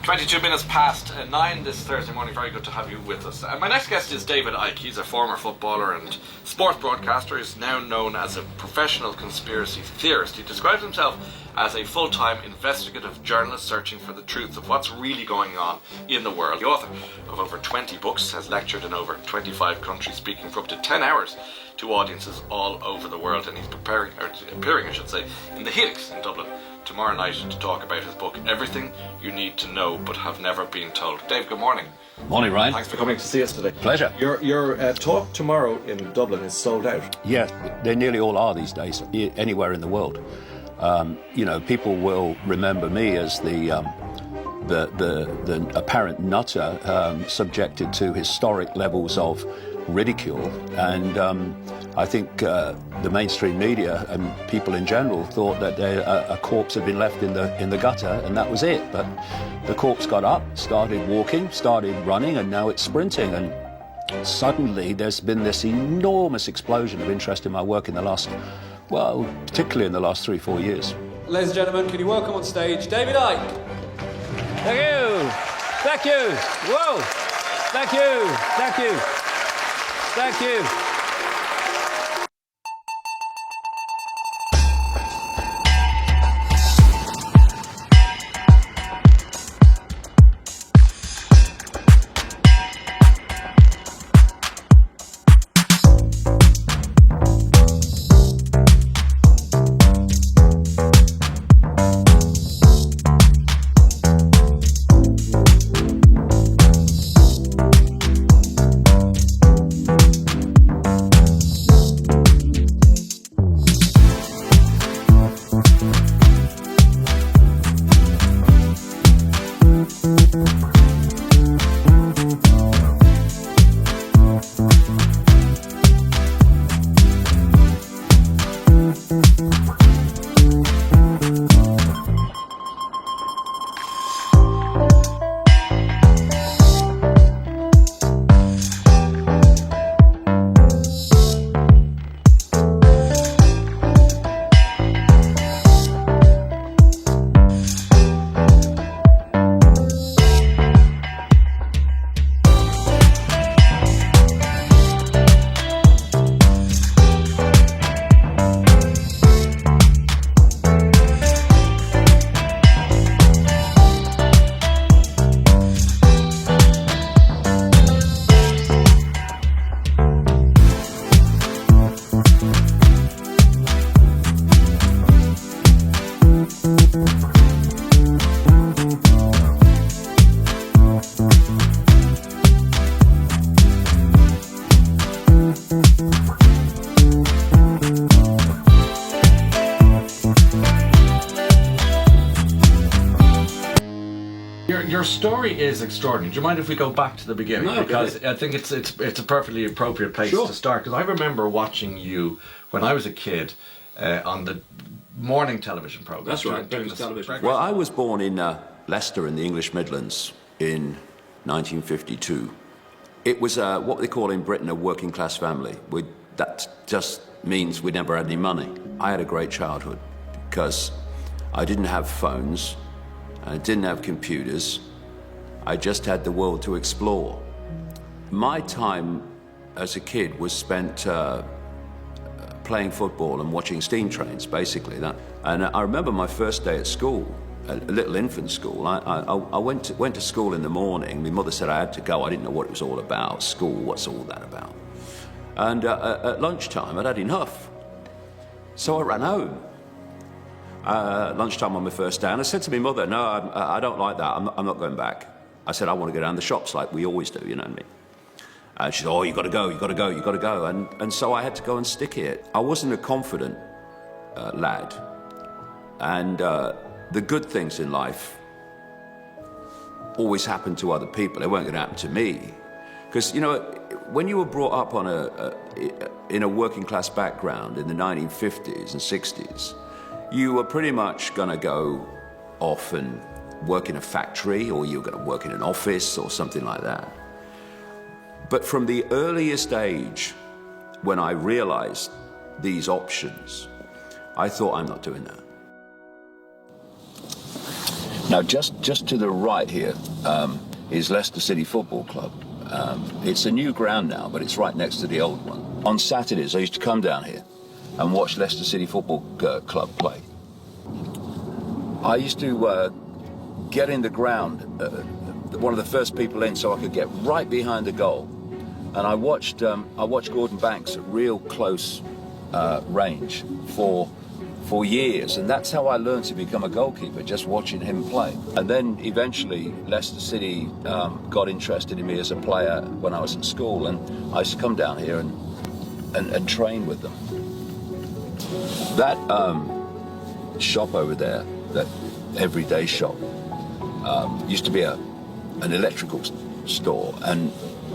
22 minutes past 9 this Thursday morning. Very good to have you with us. My next guest is David Icke. He's a former footballer and sports broadcaster. He's now known as a professional conspiracy theorist. He describes himself as a full-time investigative journalist searching for the truth of what's really going on in the world. The author of over 20 books, has lectured in over 25 countries, speaking for up to 10 hours to audiences all over the world, and he's appearing, I should say, in the Helix in Dublin tomorrow night to talk about his book, Everything You Need to Know But Have Never Been Told. Dave, good morning. Morning, Ryan. Thanks for coming to see us today. Pleasure. Your talk tomorrow in Dublin is sold out. Yeah, they nearly all are these days, anywhere in the world. People will remember me as the apparent nutter subjected to historic levels of ridicule, and I think the mainstream media and people in general thought that a corpse had been left in the gutter, and that was it. But the corpse got up, started walking, started running, and now it's sprinting. And suddenly there's been this enormous explosion of interest in my work in the last, particularly in the last 3-4 years. Ladies and gentlemen, can you welcome on stage David Icke? Thank you. Thank you. Whoa. Thank you. Thank you. Thank you. Your story is extraordinary. Do you mind if we go back to the beginning? No, because I think it's a perfectly appropriate place to start. Because I remember watching you when I was a kid on the morning television program. That's right, breakfast television. Well, I was born in Leicester in the English Midlands in 1952. It was what they call in Britain a working class family. That just means we never had any money. I had a great childhood because I didn't have phones. I didn't have computers. I just had the world to explore. My time as a kid was spent playing football and watching steam trains, basically. And I remember my first day at school, a little infant school. I went to school in the morning. My mother said I had to go. I didn't know what it was all about. School, what's all that about? And at lunchtime, I'd had enough. So I ran home. Lunchtime on my first day, and I said to my mother, no, I don't like that, I'm not going back. I said, I want to go down the shops like we always do, you know what I mean? And she said, oh, you got to go. And so I had to go and stick it. I wasn't a confident lad, and the good things in life always happen to other people. They weren't going to happen to me. Because, when you were brought up on in a working class background in the 1950s and 60s, you were pretty much going to go off and work in a factory, or you were going to work in an office or something like that. But from the earliest age, when I realized these options, I thought, I'm not doing that. Now, just to the right here is Leicester City Football Club. It's a new ground now, but it's right next to the old one. On Saturdays, I used to come down here and watch Leicester City Football Club play. I used to get in the ground, one of the first people in, so I could get right behind the goal. And I watched Gordon Banks at real close range for years, and that's how I learned to become a goalkeeper, just watching him play. And then eventually Leicester City got interested in me as a player when I was in school, and I used to come down here and train with them. That shop over there, that everyday shop, used to be an electrical store, and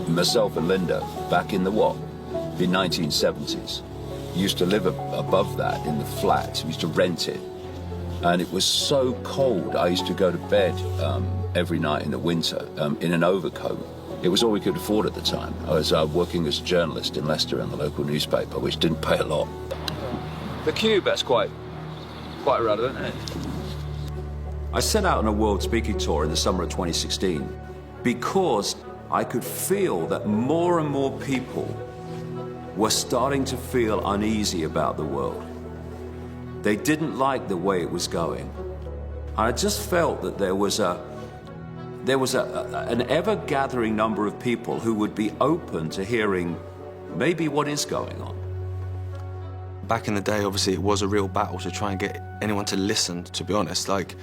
myself and Linda, back in the 1970s, used to live above that in the flat. We used to rent it, and it was so cold. I used to go to bed every night in the winter in an overcoat. It was all we could afford at the time. I was working as a journalist in Leicester in the local newspaper, which didn't pay a lot. The Cube, that's quite relevant, isn't it? I set out on a world speaking tour in the summer of 2016 because I could feel that more and more people were starting to feel uneasy about the world. They didn't like the way it was going. And I just felt that there was an ever-gathering number of people who would be open to hearing maybe what is going on. Back in the day, obviously, it was a real battle to try and get anyone to listen, to be honest. Like,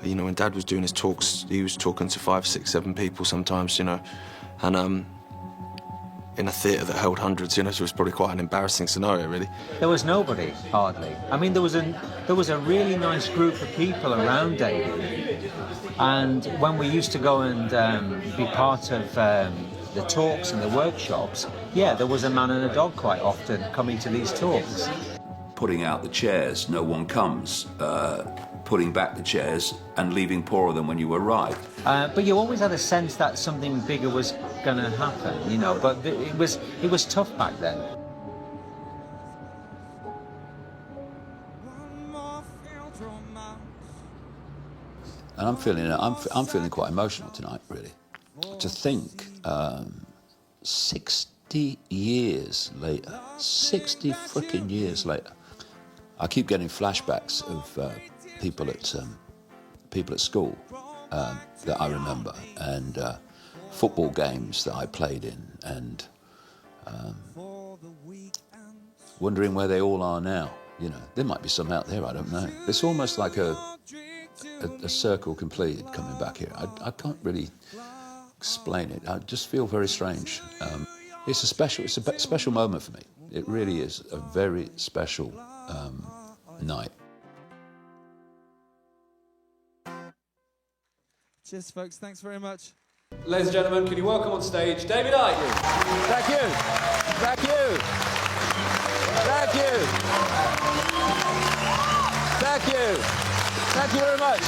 you know, when Dad was doing his talks, he was talking to 5, 6, 7 people sometimes, you know, and in a theatre that held hundreds, you know, so it was probably quite an embarrassing scenario, really. There was nobody, hardly. I mean, there was a really nice group of people around David, and when we used to go and be part of the talks and the workshops, yeah, there was a man and a dog quite often coming to these talks. Putting out the chairs, no one comes. Putting back the chairs and leaving poorer than when you arrived. But you always had a sense that something bigger was going to happen, you know, but it was tough back then. And I'm feeling quite emotional tonight, really. To think 60 years later, 60 frickin' years later, I keep getting flashbacks of people at school that I remember, and football games that I played in, and wondering where they all are now. You know, there might be some out there, I don't know. It's almost like a circle completed coming back here. I can't really explain it. I just feel very strange. It's a special moment for me. It really is a very special night. Cheers, folks. Thanks very much. Ladies and gentlemen, can you welcome on stage David Icke? Thank you. Thank you. Thank you. Thank you. Thank you very much.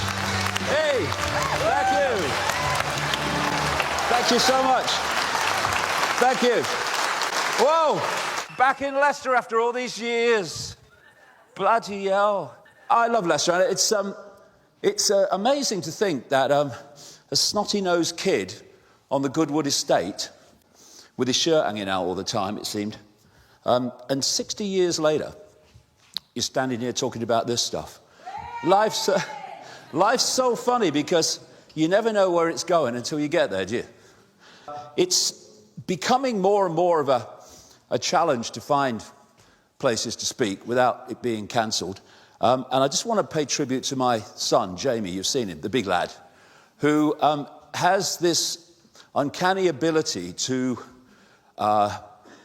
Hey, thank you. Thank you so much. Thank you. Whoa, back in Leicester after all these years. Bloody hell. I love Leicester. It's amazing to think that a snotty-nosed kid on the Goodwood estate, with his shirt hanging out all the time, it seemed, and 60 years later, you're standing here talking about this stuff. Life's so funny because you never know where it's going until you get there, do you? It's becoming more and more of a challenge to find places to speak without it being cancelled. And I just want to pay tribute to my son, Jamie, you've seen him, the big lad, who has this uncanny ability to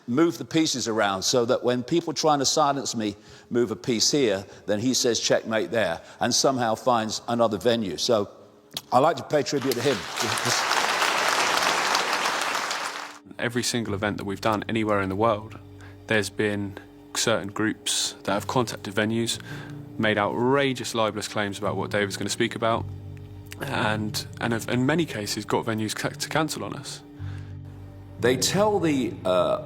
move the pieces around so that when people trying to silence me move a piece here, then he says checkmate there and somehow finds another venue. So I like to pay tribute to him. Every single event that we've done anywhere in the world, there's been certain groups that have contacted venues, made outrageous libelous claims about what David's going to speak about, and have, in many cases, got venues to cancel on us. They tell the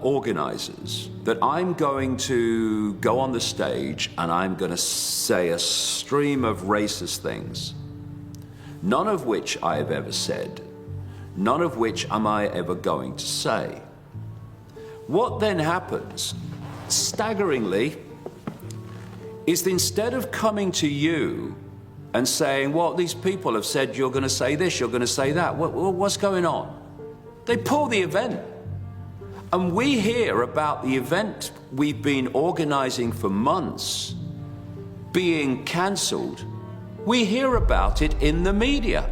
organisers that I'm going to go on the stage and I'm going to say a stream of racist things. none of which I have ever said, none of which am I ever going to say. What then happens, staggeringly, is that instead of coming to you and saying, well, these people have said you're going to say this, you're going to say that, what's going on? They pull the event. And we hear about the event we've been organizing for months being cancelled. We hear about it in the media.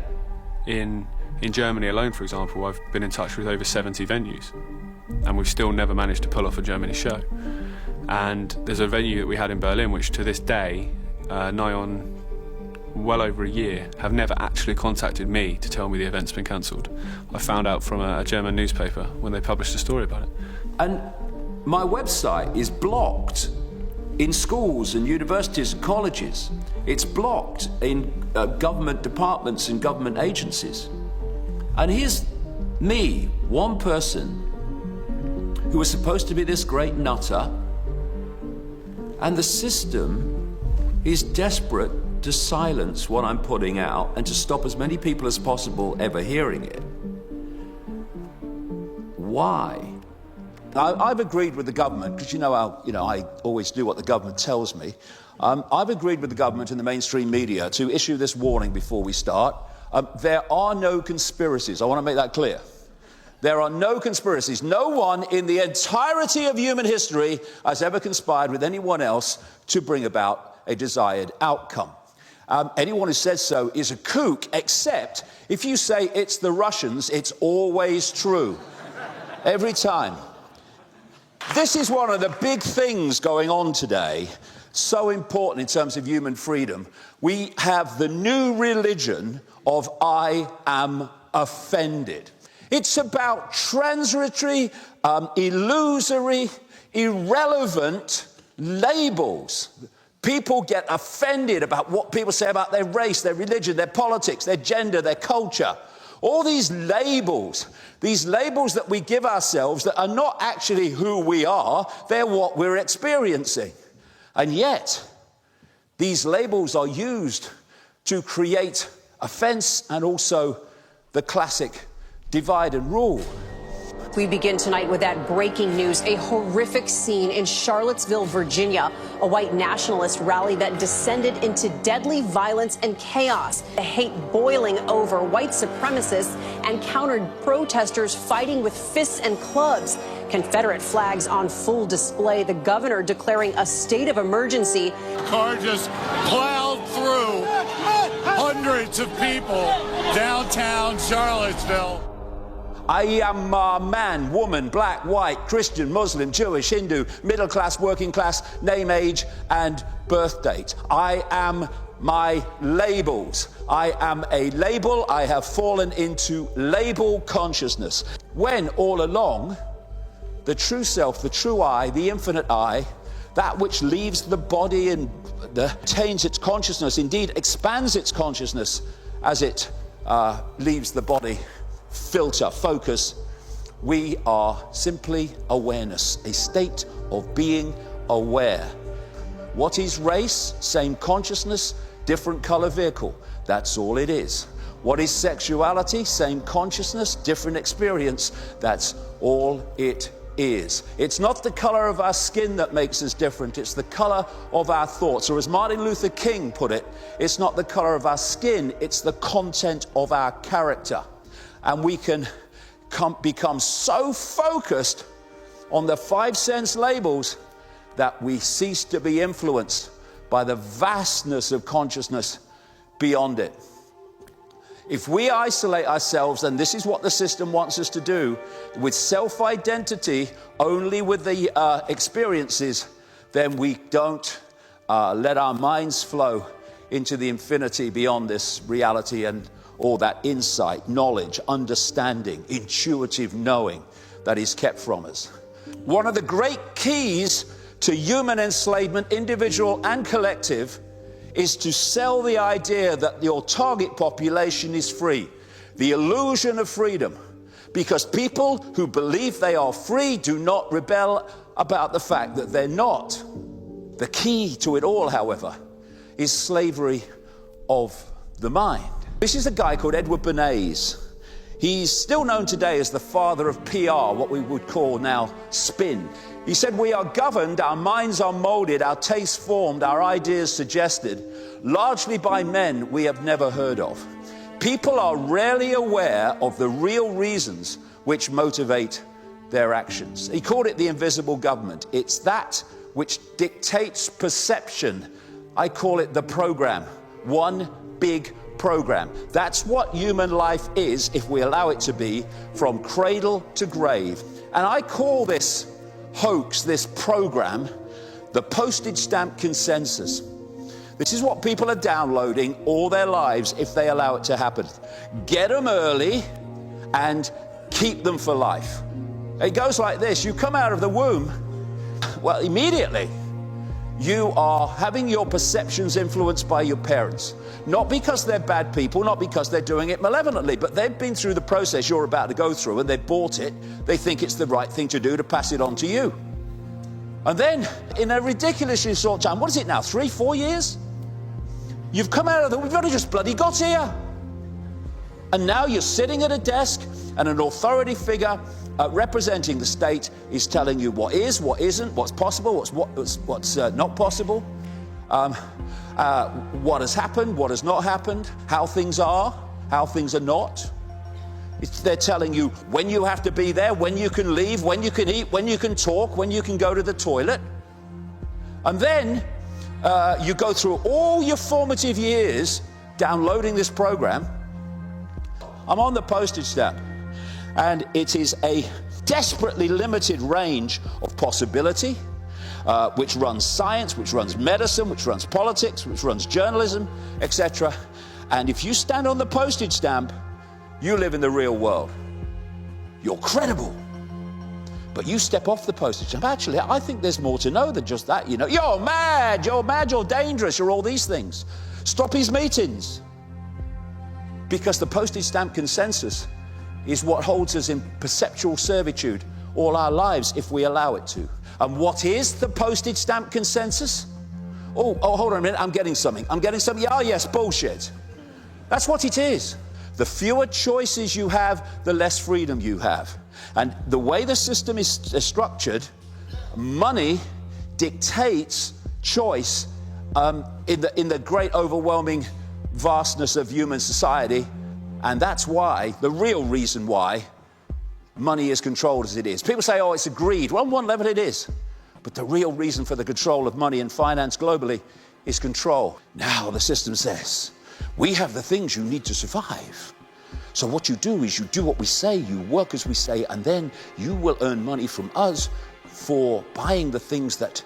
In Germany alone, for example, I've been in touch with over 70 venues, and we've still never managed to pull off a Germany show. And there's a venue that we had in Berlin, which to this day, nigh on well over a year, have never actually contacted me to tell me the event's been cancelled. I found out from a German newspaper when they published a story about it. And my website is blocked in schools and universities and colleges. It's blocked in government departments and government agencies. And here's me, one person, who was supposed to be this great nutter, and the system is desperate to silence what I'm putting out and to stop as many people as possible ever hearing it. Why? I've agreed with the government, because I always do what the government tells me. I've agreed with the government and the mainstream media to issue this warning before we start. There are no conspiracies. I want to make that clear. There are no conspiracies. No one in the entirety of human history has ever conspired with anyone else to bring about a desired outcome. Anyone who says so is a kook, except if you say it's the Russians, it's always true. Every time. This is one of the big things going on today, so important in terms of human freedom. We have the new religion of I am offended. It's about transitory, illusory, irrelevant labels. People get offended about what people say about their race, their religion, their politics, their gender, their culture. All these labels that we give ourselves that are not actually who we are, they're what we're experiencing. And yet, these labels are used to create offense and also the classic divide and rule. We begin tonight with that breaking news, a horrific scene in Charlottesville, Virginia, a white nationalist rally that descended into deadly violence and chaos, the hate boiling over, white supremacists and countered protesters fighting with fists and clubs, Confederate flags on full display, the governor declaring a state of emergency. Car just plowed through hundreds of people downtown Charlottesville. I am man, woman, black, white, Christian, Muslim, Jewish, Hindu, middle class, working class, name, age, and birth date. I am my labels. I am a label. I have fallen into label consciousness. When all along, the true self, the true I, the infinite I, that which leaves the body and attains its consciousness, indeed expands its consciousness as it leaves the body, filter, focus, we are simply awareness, a state of being aware. What is race? Same consciousness, different color vehicle. That's all it is. What is sexuality? Same consciousness, different experience. That's all it is. It's not the color of our skin that makes us different, it's the color of our thoughts. Or as Martin Luther King put it, it's not the color of our skin, it's the content of our character. And we can become so focused on the 5 sense labels that we cease to be influenced by the vastness of consciousness beyond it. If we isolate ourselves, and this is what the system wants us to do, with self-identity only with the experiences, then we don't let our minds flow into the infinity beyond this reality and all that insight, knowledge, understanding, intuitive knowing that is kept from us. One of the great keys to human enslavement, individual and collective, is to sell the idea that your target population is free, the illusion of freedom, because people who believe they are free do not rebel about the fact that they're not. The key to it all, however, is slavery of the mind. This is a guy called Edward Bernays. He's still known today as the father of PR, what we would call now spin. He said, we are governed, our minds are molded, our tastes formed, our ideas suggested, largely by men we have never heard of. People are rarely aware of the real reasons which motivate their actions. He called it the invisible government. It's that which dictates perception. I call it the program. One big program. That's what human life is if we allow it to be, from cradle to grave. And I call this hoax, this program, the postage stamp consensus. This is what people are downloading all their lives if they allow it to happen. Get them early and keep them for life. It goes like this. You come out of the womb, well, immediately you are having your perceptions influenced by your parents. Not because they're bad people, not because they're doing it malevolently, but they've been through the process you're about to go through and they've bought it. They think it's the right thing to do to pass it on to you. And then, in a ridiculously short time, what is it now, 3, 4 years? You've come out of the, we've only just bloody got here. And now you're sitting at a desk and an authority figure representing the state is telling you what is, what isn't, what's possible, what's not possible, what has happened, what has not happened, how things are not. They're telling you when you have to be there, when you can leave, when you can eat, when you can talk, when you can go to the toilet. And then you go through all your formative years downloading this program. I'm on the postage stamp, and it is a desperately limited range of possibility, which runs science, which runs medicine, which runs politics, which runs journalism, etc. And if you stand on the postage stamp, you live in the real world. You're credible. But you step off the postage stamp. Actually, I think there's more to know than just that. You know, you're mad, you're dangerous, you're all these things. Stop his meetings. Because the postage stamp consensus is what holds us in perceptual servitude all our lives if we allow it to. And what is the postage stamp consensus? Oh, hold on a minute, I'm getting something. Oh, yes, bullshit. That's what it is. The fewer choices you have, the less freedom you have. And the way the system is structured, money dictates choice in the great overwhelming vastness of human society. And that's why, the real reason why, money is controlled as it is. People say, oh, it's a greed. Well, on one level it is. But the real reason for the control of money and finance globally is control. Now the system says, we have the things you need to survive. So what you do is you do what we say, you work as we say, and then you will earn money from us for buying the things that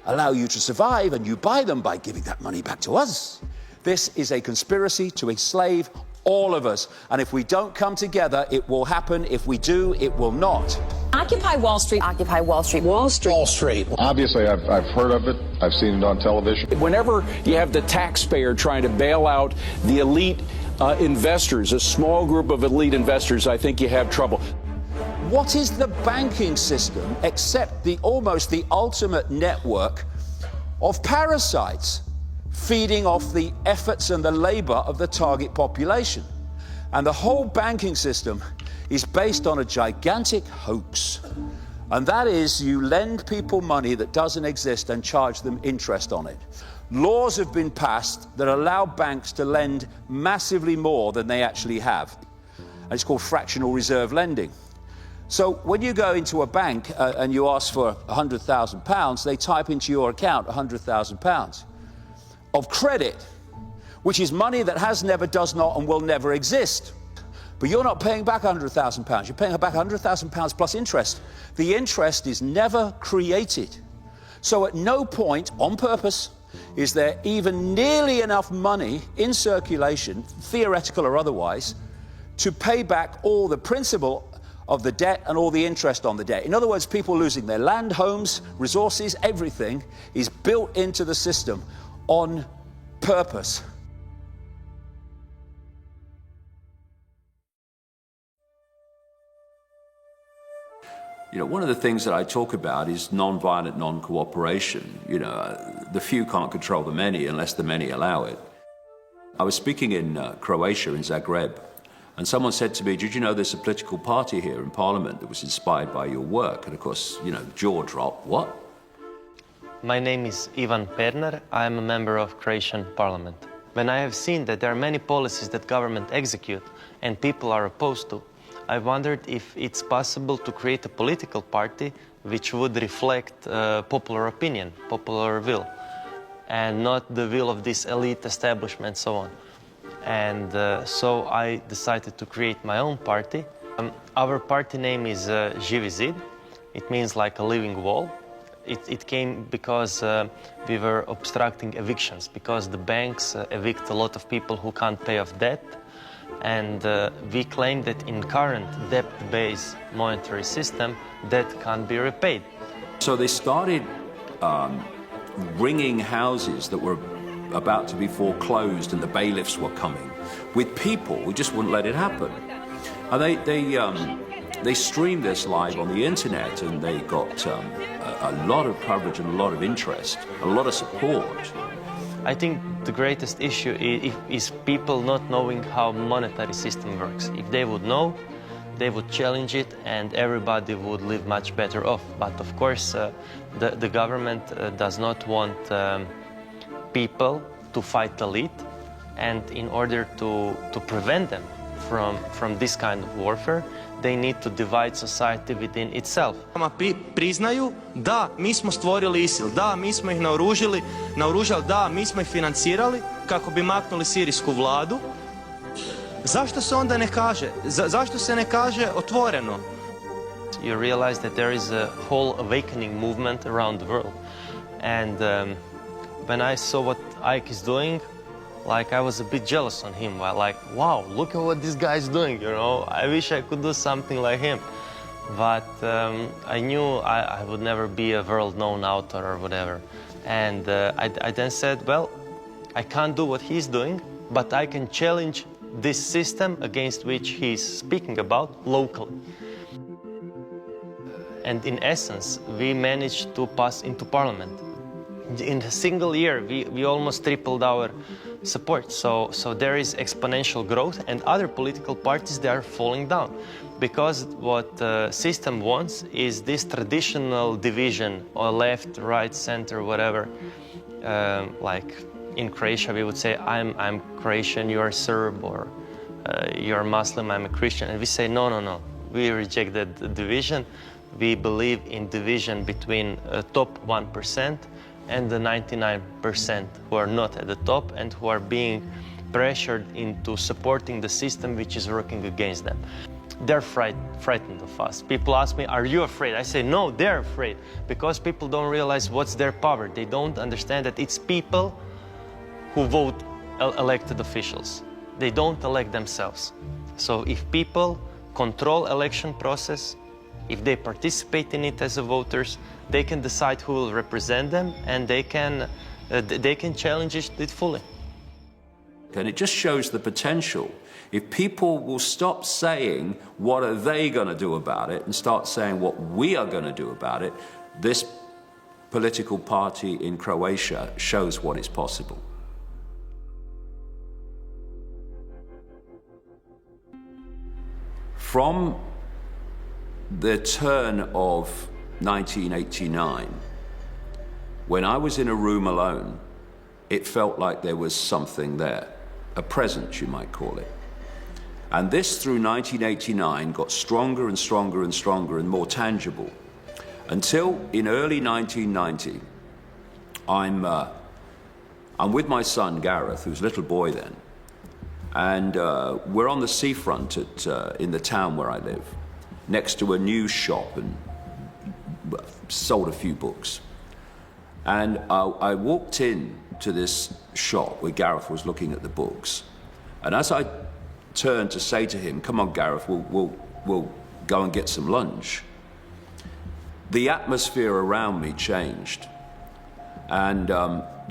allow you to survive, and you buy them by giving that money back to us. This is a conspiracy to enslave all of us. And if we don't come together, it will happen. If we do, it will not. Occupy Wall Street. Occupy Wall Street. Wall Street. Wall Street. Obviously, I've heard of it. I've seen it on television. Whenever you have the taxpayer trying to bail out the elite investors, a small group of elite investors, I think you have trouble. What is the banking system except almost the ultimate network of parasites feeding off the efforts and the labor of the target population? And the whole banking system is based on a gigantic hoax. And that is, you lend people money that doesn't exist and charge them interest on it. Laws have been passed that allow banks to lend massively more than they actually have. And it's called fractional reserve lending. So when you go into a bank and you ask for £100,000, they type into your account £100,000 of credit, which is money that has never, does not, and will never exist. But you're not paying back £100,000. You're paying back £100,000 plus interest. The interest is never created. So at no point, on purpose, is there even nearly enough money in circulation, theoretical or otherwise, to pay back all the principal of the debt and all the interest on the debt. In other words, people losing their land, homes, resources, everything is built into the system on purpose. You know, one of the things that I talk about is non-violent non-cooperation. You know, the few can't control the many unless the many allow it. I was speaking in Croatia, in Zagreb, and someone said to me, did you know there's a political party here in Parliament that was inspired by your work? And of course, you know, jaw drop, what? My name is Ivan Pernar. I am a member of Croatian Parliament. When I have seen that there are many policies that government execute and people are opposed to, I wondered if it's possible to create a political party which would reflect popular opinion, popular will, and not the will of this elite establishment, so on. And so I decided to create my own party. Our party name is Živi Zid. It means like a living wall. It came because we were obstructing evictions, because the banks evict a lot of people who can't pay off debt. And we claim that in current debt-based monetary system, debt can't be repaid. So they started ringing houses that were about to be foreclosed and the bailiffs were coming with people who just wouldn't let it happen. And they streamed this live on the internet, and they got a lot of coverage and a lot of interest, a lot of support. I think the greatest issue is people not knowing how monetary system works. If they would know, they would challenge it and everybody would live much better off. But of course, the government does not want people to fight the elite, and in order to prevent them from this kind of warfare, they need to divide society within itself. Priznaju da mi smo stvorili ISIL, da mi smo ih naoružali, da mi smo ih financirali kako bi maknuli sirijsku vladu. Zašto se onda ne kaže? Zašto se ne kaže otvoreno? You realize that there is a whole awakening movement around the world, and when I saw what Icke is doing, like I was a bit jealous on him. Like, wow, look at what this guy is doing, you know. I wish I could do something like him. But I knew I would never be a world-known author or whatever. And I then said, well, I can't do what he's doing, but I can challenge this system against which he's speaking about locally. And in essence, we managed to pass into parliament. In a single year, we almost tripled our support. So there is exponential growth, and other political parties, they are falling down. Because what the system wants is this traditional division, or left, right, center, whatever. Like in Croatia, we would say, I'm Croatian, you are Serb, or you're Muslim, I'm a Christian. And we say, no, no, no. We reject that division. We believe in division between top 1% and the 99% who are not at the top and who are being pressured into supporting the system which is working against them. They're frightened of us. People ask me, are you afraid? I say, no, they're afraid, because people don't realize what's their power. They don't understand that it's people who vote elected officials. They don't elect themselves. So if people control election process, if they participate in it as voters, they can decide who will represent them, and they can challenge it fully. And it just shows the potential. If people will stop saying, what are they going to do about it, and start saying what we are going to do about it, this political party in Croatia shows what is possible. From the turn of 1989, when I was in a room alone, it felt like there was something there, a presence, you might call it. And this, through 1989, got stronger and stronger and stronger and more tangible, until in early 1990, I'm with my son Gareth, who's a little boy then, and we're on the seafront in the town where I live, next to a news shop, and sold a few books. And I walked in to this shop where Gareth was looking at the books. And as I turned to say to him, come on, Gareth, we'll go and get some lunch, the atmosphere around me changed. And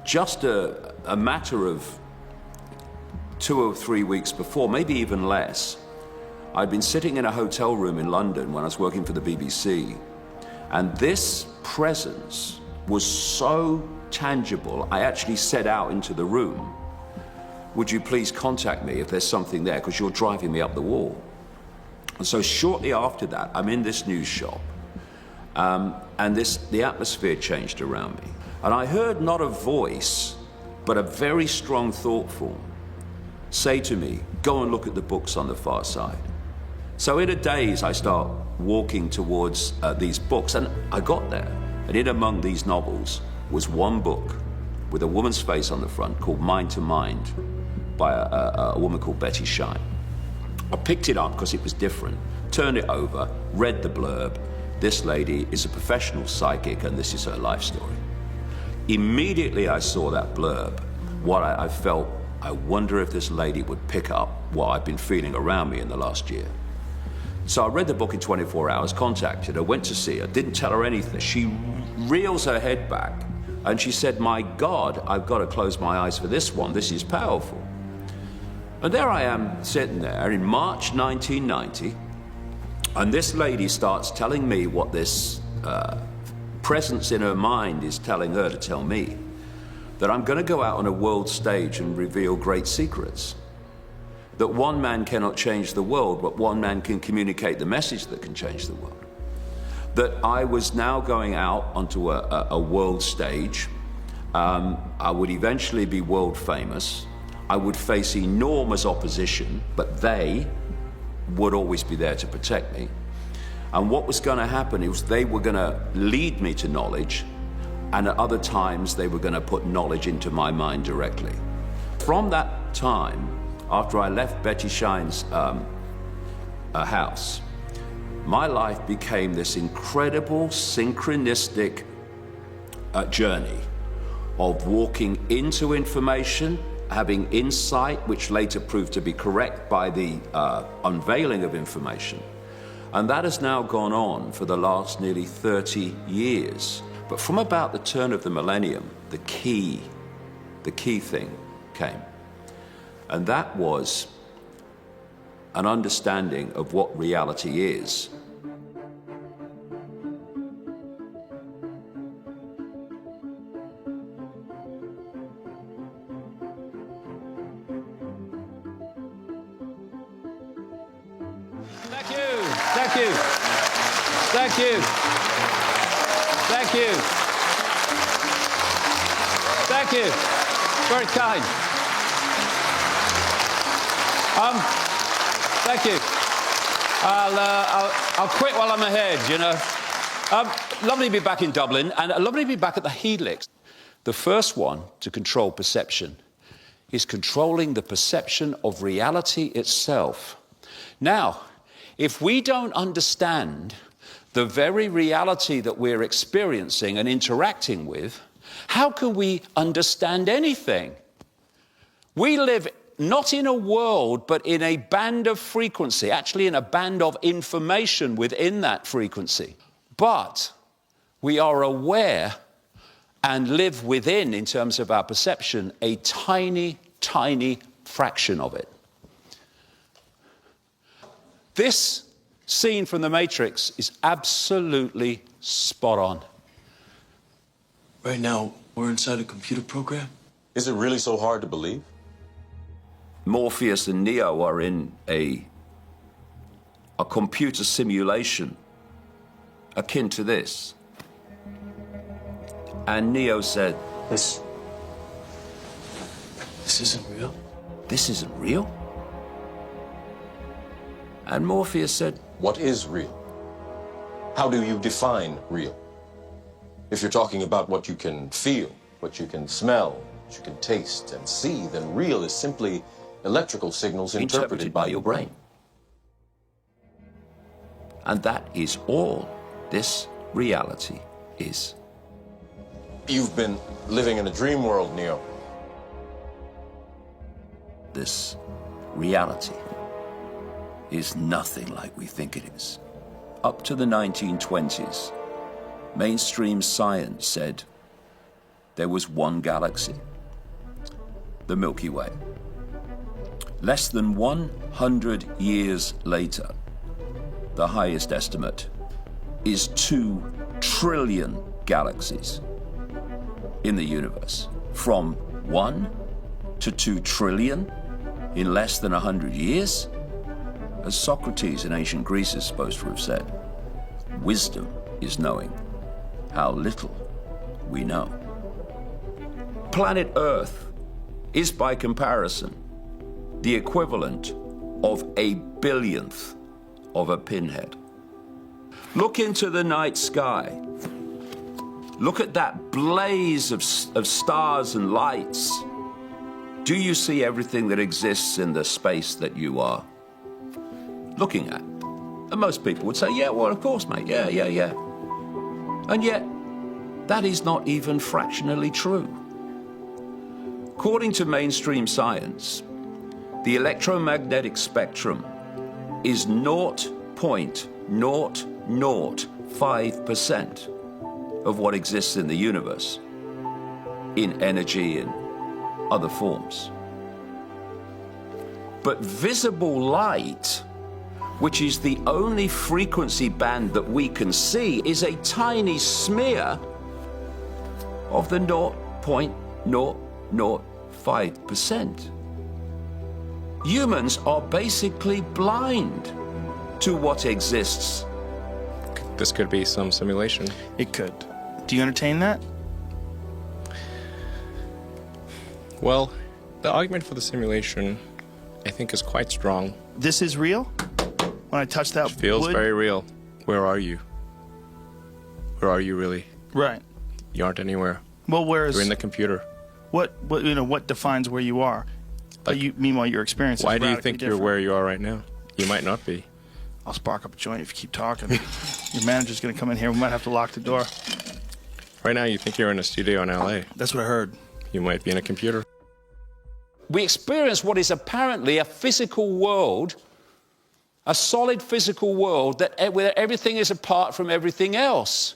just a matter of 2 or 3 weeks before, maybe even less, I'd been sitting in a hotel room in London when I was working for the BBC, and this presence was so tangible, I actually set out into the room would you please contact me if there's something there, because you're driving me up the wall. And so shortly after that, I'm in this news shop, and the atmosphere changed around me. And I heard not a voice, but a very strong thought form say to me, go and look at the books on the far side. So in a daze, I start walking towards these books, and I got there. And in among these novels was one book with a woman's face on the front called Mind to Mind by a woman called Betty Shine. I picked it up because it was different, turned it over, read the blurb. This lady is a professional psychic and this is her life story. Immediately I saw that blurb, what I felt, I wonder if this lady would pick up what I've been feeling around me in the last year. So I read the book in 24 hours, contacted her, went to see her, didn't tell her anything. She reels her head back and she said, my God, I've got to close my eyes for this one. This is powerful. And there I am sitting there in March 1990, and this lady starts telling me what this presence in her mind is telling her to tell me, that I'm going to go out on a world stage and reveal great secrets. That one man cannot change the world, but one man can communicate the message that can change the world. That I was now going out onto a world stage. I would eventually be world famous. I would face enormous opposition, but they would always be there to protect me. And what was going to happen is they were going to lead me to knowledge, and at other times they were going to put knowledge into my mind directly. From that time, after I left Betty Shine's house, my life became this incredible synchronistic journey of walking into information, having insight, which later proved to be correct by the unveiling of information. And that has now gone on for the last nearly 30 years. But from about the turn of the millennium, the key thing came. And that was an understanding of what reality is. Thank you. Thank you. Thank you. Thank you. Thank you. Very kind. Thank you. I'll quit while I'm ahead, you know. Lovely to be back in Dublin, and lovely to be back at the Helix. The first one to control perception is controlling the perception of reality itself. Now, if we don't understand the very reality that we're experiencing and interacting with, how can we understand anything? We live not in a world, but in a band of frequency, actually in a band of information within that frequency. But we are aware and live within, in terms of our perception, a tiny, tiny fraction of it. This scene from The Matrix is absolutely spot on. Right now, we're inside a computer program? Is it really so hard to believe? Morpheus and Neo are in a computer simulation akin to this. And Neo said, This isn't real? This isn't real? And Morpheus said, what is real? How do you define real? If you're talking about what you can feel, what you can smell, what you can taste and see, then real is simply electrical signals interpreted by your brain. And that is all this reality is. You've been living in a dream world, Neo. This reality is nothing like we think it is. Up to the 1920s, mainstream science said there was one galaxy, the Milky Way. Less than 100 years later, the highest estimate is 2 trillion galaxies in the universe, from 1 to 2 trillion in less than 100 years? As Socrates in ancient Greece is supposed to have said, wisdom is knowing how little we know. Planet Earth is, by comparison, the equivalent of a billionth of a pinhead. Look into the night sky. Look at that blaze of stars and lights. Do you see everything that exists in the space that you are looking at? And most people would say, yeah, well, of course, mate, yeah. And yet, that is not even fractionally true. According to mainstream science, the electromagnetic spectrum is 0.005% of what exists in the universe, in energy and other forms. But visible light, which is the only frequency band that we can see, is a tiny smear of the 0.005%. Humans are basically blind to what exists. This could be some simulation. It could. Do you entertain that? Well, the argument for the simulation, I think, is quite strong. This is real? When I touch that It feels wood? very real. Where are you? Where are you really? Right. You aren't anywhere. Well, where is... You're in the computer. What defines where you are? Meanwhile, your experience is Why do you radically think different. you're where you are right now? You might not be. I'll spark up a joint if you keep talking. Your manager's going to come in here. We might have to lock the door. Right now, you think you're in a studio in LA. That's what I heard. You might be in a computer. We experience what is apparently a physical world, a solid physical world where everything is apart from everything else.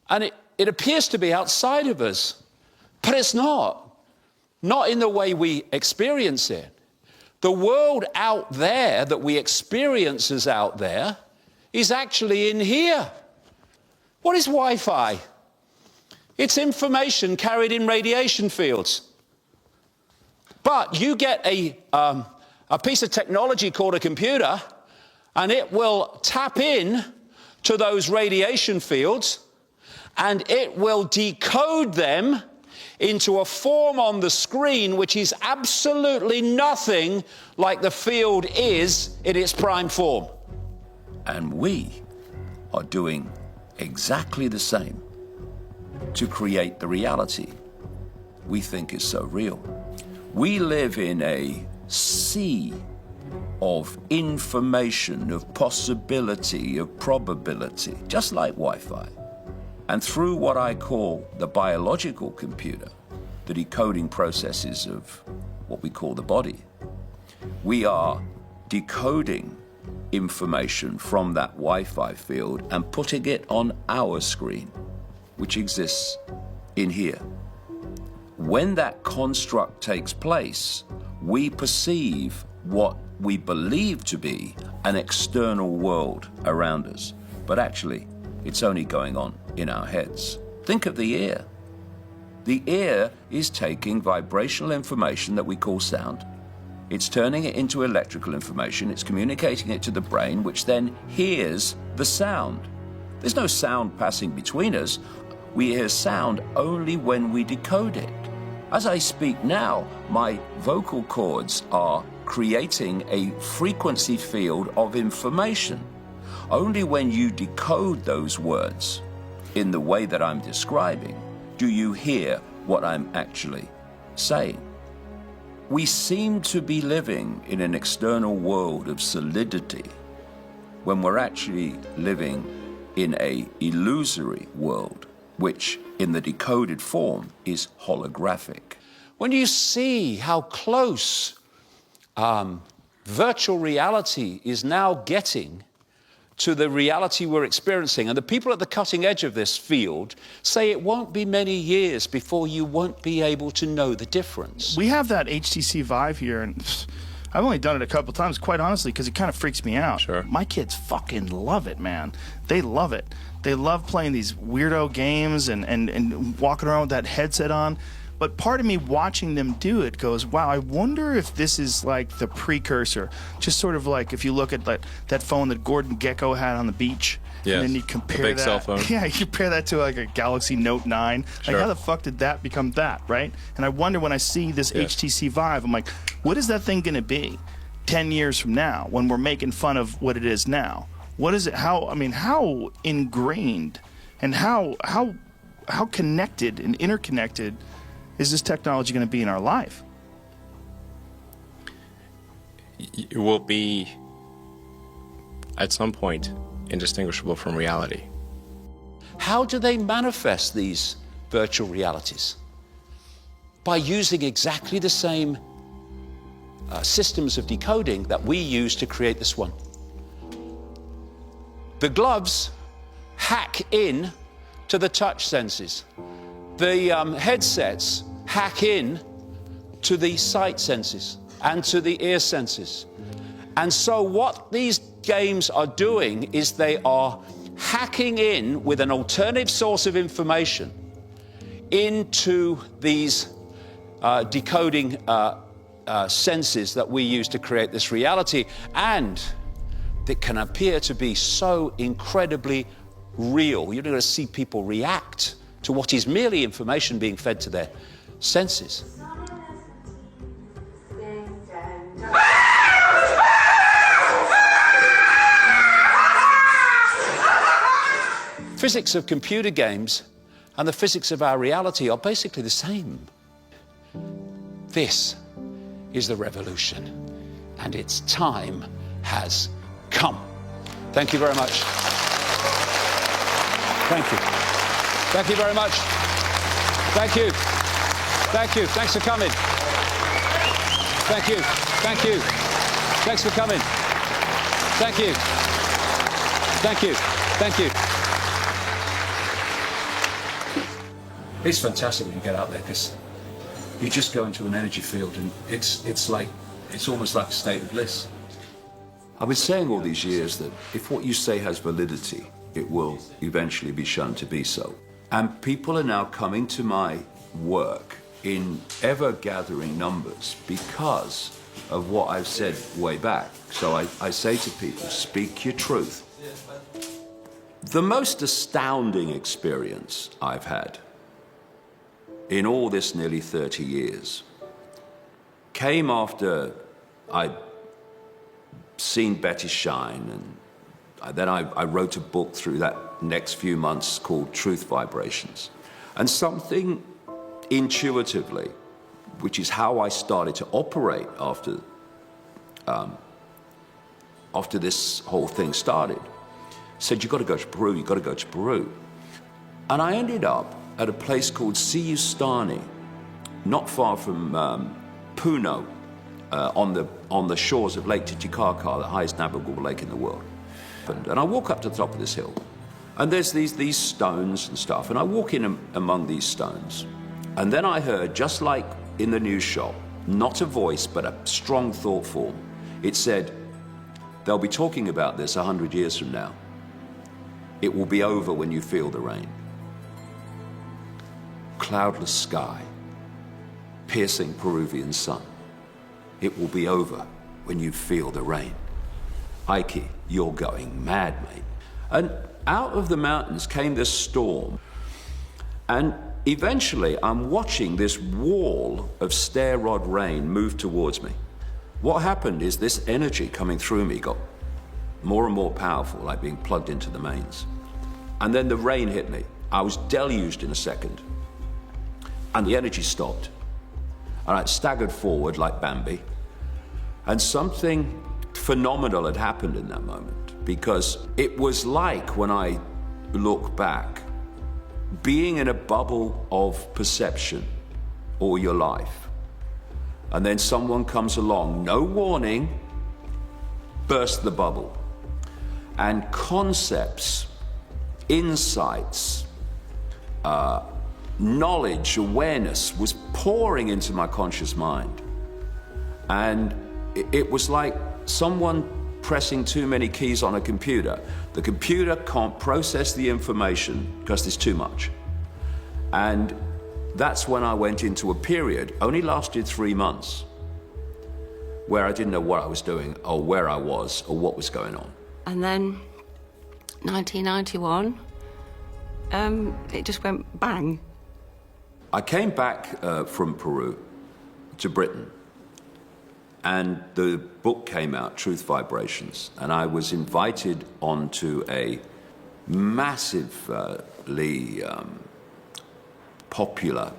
And it appears to be outside of us, but it's not. Not in the way we experience it. The world out there that we experience as out there is actually in here. What is Wi-Fi? It's information carried in radiation fields. But you get a piece of technology called a computer, and it will tap in to those radiation fields, and it will decode them into a form on the screen which is absolutely nothing like the field is in its prime form. And we are doing exactly the same to create the reality we think is so real. We live in a sea of information, of possibility, of probability, just like Wi-Fi. And through what I call the biological computer, the decoding processes of what we call the body, we are decoding information from that Wi-Fi field and putting it on our screen, which exists in here. When that construct takes place, we perceive what we believe to be an external world around us, but actually, it's only going on in our heads. Think of the ear. The ear is taking vibrational information that we call sound. It's turning it into electrical information. It's communicating it to the brain, which then hears the sound. There's no sound passing between us. We hear sound only when we decode it. As I speak now, my vocal cords are creating a frequency field of information. Only when you decode those words in the way that I'm describing do you hear what I'm actually saying. We seem to be living in an external world of solidity when we're actually living in an illusory world, which in the decoded form is holographic. When you see how close virtual reality is now getting to the reality we're experiencing, and the people at the cutting edge of this field say it won't be many years before you won't be able to know the difference. We have that HTC Vive here, and I've only done it a couple times, quite honestly, because it kind of freaks me out. Sure. My kids fucking love it, man. They love it. They love playing these weirdo games and walking around with that headset on. But part of me watching them do it goes, wow, I wonder if this is like the precursor. Just sort of like if you look at that phone that Gordon Gekko had on the beach. Yes, and then you compare big that. cell phone. Yeah, you compare that to like a Galaxy Note 9. Sure. Like, how the fuck did that become that, right? And I wonder when I see this HTC Vive, I'm like, what is that thing going to be 10 years from now when we're making fun of what it is now? What is it? How ingrained and how connected and interconnected is this technology going to be in our life? It will be, at some point, indistinguishable from reality. How do they manifest these virtual realities? By using exactly the same systems of decoding that we use to create this one. The gloves hack in to the touch senses. The headsets hack in to the sight senses and to the ear senses. And so what these games are doing is they are hacking in with an alternative source of information into these decoding senses that we use to create this reality, and that can appear to be so incredibly real. You're going to see people react to what is merely information being fed to their senses. Physics of computer games and the physics of our reality are basically the same. This is the revolution, and its time has come. Thank you very much. Thank you. Thank you very much. Thank you. Thank you. Thanks for coming. Thank you. Thank you. Thanks for coming. Thank you. Thank you. Thank you. It's fantastic when you get out there, because you just go into an energy field and it's almost like a state of bliss. I've been saying all these years that if what you say has validity, it will eventually be shown to be so. And people are now coming to my work in ever-gathering numbers because of what I've said way back. So I say to people, speak your truth. The most astounding experience I've had in all this nearly 30 years came after I'd seen Betty shine, and then I wrote a book through that next few months called Truth Vibrations. And something intuitively, which is how I started to operate after this whole thing started, said, you've got to go to Peru, you've got to go to Peru. And I ended up at a place called Siyustani, not far from Puno, on the shores of Lake Titicaca, the highest navigable lake in the world. And I walk up to the top of this hill, and there's these stones and stuff, and I walk in among these stones, and then I heard, just like in the news shop, not a voice, but a strong thought form. It said, they'll be talking about this 100 years from now. It will be over when you feel the rain. Cloudless sky, piercing Peruvian sun. It will be over when you feel the rain. Icke, you're going mad, mate. And out of the mountains came this storm. And eventually, I'm watching this wall of stair rod rain move towards me. What happened is this energy coming through me got more and more powerful, like being plugged into the mains. And then the rain hit me. I was deluged in a second. And the energy stopped. And I staggered forward like Bambi. And something phenomenal had happened in that moment, because it was like, when I look back, being in a bubble of perception all your life. And then someone comes along, no warning, burst the bubble. And concepts, insights, knowledge, awareness was pouring into my conscious mind. And it was like someone pressing too many keys on a computer. The computer can't process the information because there's too much. And That's when I went into a period, only lasted 3 months, where I didn't know what I was doing or where I was or what was going on. And then 1991, it just went bang. I came back from Peru to Britain, and the book came out, Truth Vibrations, and I was invited onto a massively popular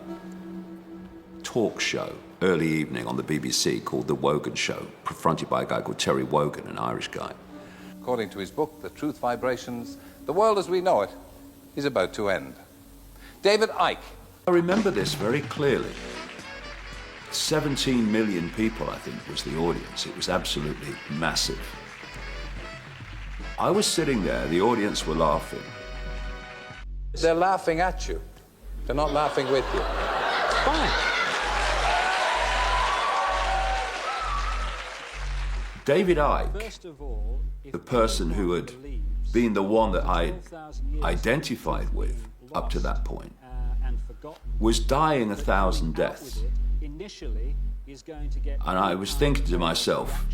talk show, early evening on the BBC, called The Wogan Show, fronted by a guy called Terry Wogan, an Irish guy. According to his book, The Truth Vibrations, the world as we know it is about to end. David Icke. I remember this very clearly. 17 million people, I think, was the audience. It was absolutely massive. I was sitting there, the audience were laughing. They're laughing at you. They're not laughing with you. Fine. David Icke, the person who had been the one that I identified with up to that point, was dying 1,000 deaths. And I was thinking to myself,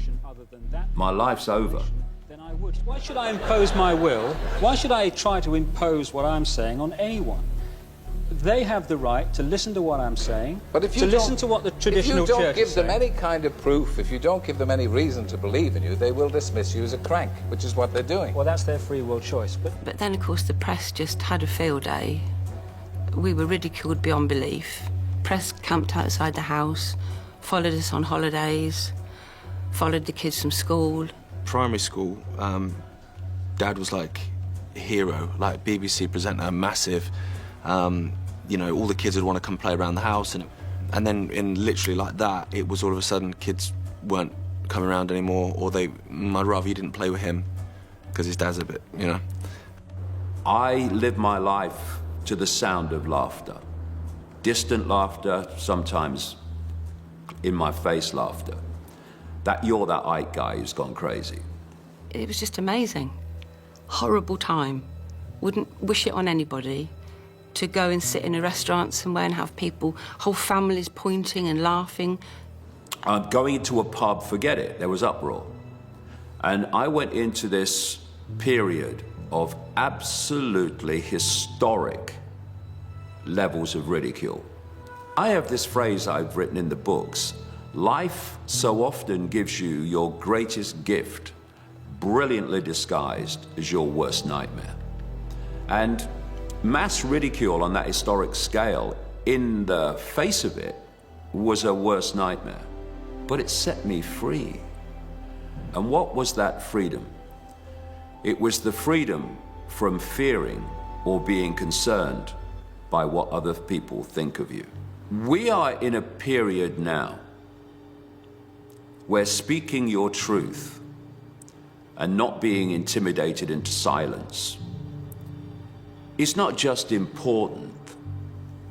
my life's over. Why should I impose my will? Why should I try to impose what I'm saying on anyone? They have the right to listen to what I'm saying, but if you to listen to what the traditional church is saying. If you don't give them any kind of proof, if you don't give them any reason to believe in you, they will dismiss you as a crank, which is what they're doing. Well, that's their free will choice. But then, of course, the press just had a field day. We were ridiculed beyond belief. Press camped outside the house, followed us on holidays, followed the kids from school. Primary school, Dad was like a hero, like BBC presenter, massive. You know, all the kids would want to come play around the house, and then in literally like that, it was all of a sudden kids weren't coming around anymore, or I'd rather you didn't play with him because his dad's a bit, you know. I live my life to the sound of laughter. Distant laughter, sometimes in my face laughter. That you're that Ike guy who's gone crazy. It was just amazing. Horrible time. Wouldn't wish it on anybody. To go and sit in a restaurant somewhere and have people, whole families pointing and laughing. Going into a pub, forget it, there was uproar. And I went into this period of absolutely historic levels of ridicule. I have this phrase I've written in the books: life so often gives you your greatest gift, brilliantly disguised as your worst nightmare. And mass ridicule on that historic scale, in the face of it, was a worst nightmare. But it set me free. And what was that freedom? It was the freedom from fearing or being concerned by what other people think of you. We are in a period now where speaking your truth and not being intimidated into silence is not just important,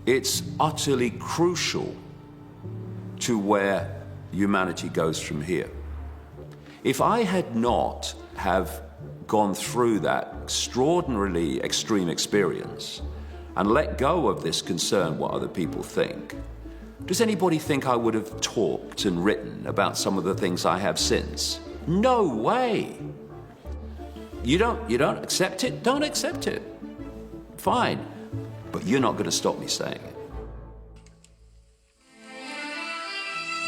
it's utterly crucial to where humanity goes from here. If I had not have gone through that extraordinarily extreme experience and let go of this concern what other people think, does anybody think I would have talked and written about some of the things I have since? No way. You don't accept it? Don't accept it. Fine, but you're not going to stop me saying it.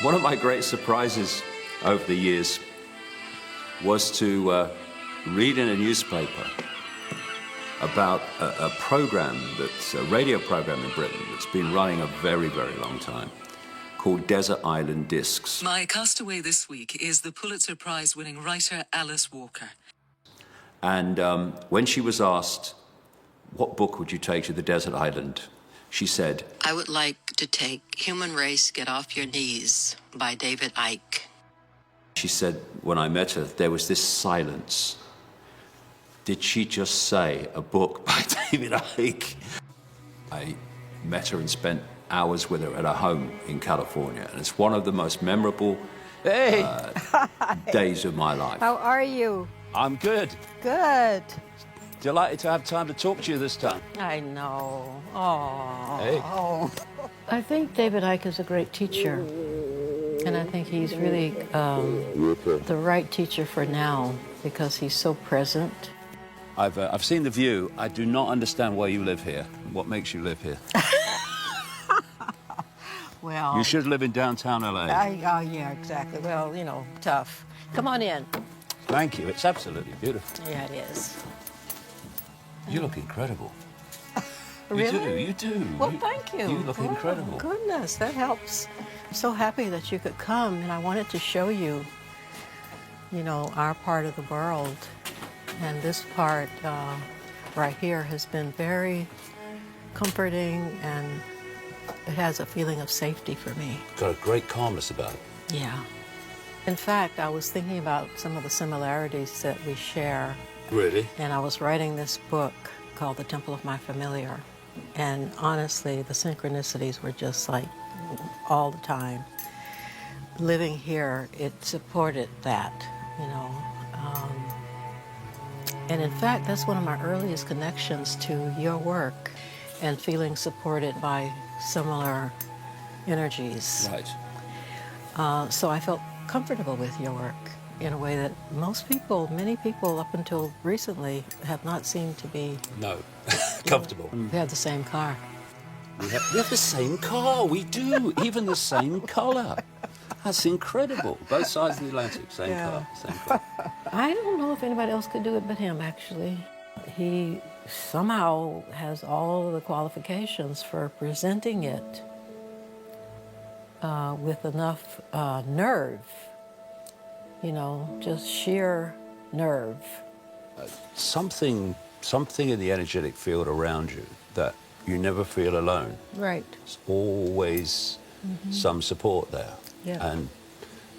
One of my great surprises over the years was to read in a newspaper about a program that's a radio program in Britain that's been running a very, very long time, called Desert Island Discs. My castaway this week is the Pulitzer Prize-winning writer Alice Walker. And when she was asked, what book would you take to the desert island? She said, I would like to take Human Race, Get Off Your Knees by David Icke. She said, when I met her, there was this silence. Did she just say a book by David Icke? I met her and spent hours with her at her home in California, and it's one of the most memorable days of my life. How are you? I'm good. Good. Delighted to have time to talk to you this time. I know. Oh. Hey. I think David Icke is a great teacher, and I think he's really the right teacher for now because he's so present. I've seen The View. I do not understand why you live here. What makes you live here? Well, You should live in downtown LA. Yeah, exactly. Well, you know, tough. Come on in. Thank you. It's absolutely beautiful. Yeah, it is. You look incredible. Really? You do. Well, thank you. You look incredible. Goodness, that helps. I'm so happy that you could come, and I wanted to show you, you know, our part of the world. And this part right here has been very comforting, and it has a feeling of safety for me. Got a great calmness about it. Yeah. In fact, I was thinking about some of the similarities that we share. Really? And I was writing this book called The Temple of My Familiar. And honestly, the synchronicities were just like all the time. Living here, it supported that, you know. And in fact, that's one of my earliest connections to your work and feeling supported by similar energies. Right. So I felt comfortable with your work in a way that many people up until recently have not seemed to be. No. Comfortable. We have the same car. We have the same car. We do. Even the same colour. That's incredible. Both sides of the Atlantic, same car. Same car. I don't know if anybody else could do it but him, actually. He somehow has all of the qualifications for presenting it with enough nerve, you know, just sheer nerve. Something in the energetic field around you that you never feel alone. Right. There's always some support there. Yeah. And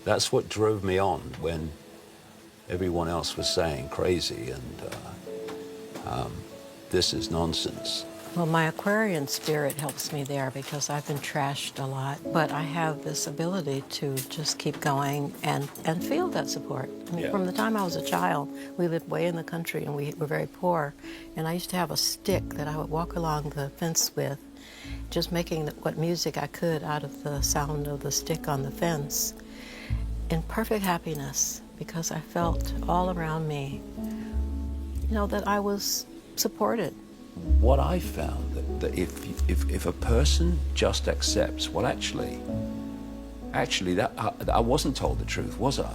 that's what drove me on when everyone else was saying crazy and this is nonsense. Well, my Aquarian spirit helps me there because I've been trashed a lot, but I have this ability to just keep going and feel that support. I mean, from the time I was a child, we lived way in the country and we were very poor, and I used to have a stick that I would walk along the fence with, just making what music I could out of the sound of the stick on the fence, in perfect happiness, because I felt all around me, you know, that I was supported. What I found that if a person just accepts, well, actually that I wasn't told the truth, was I?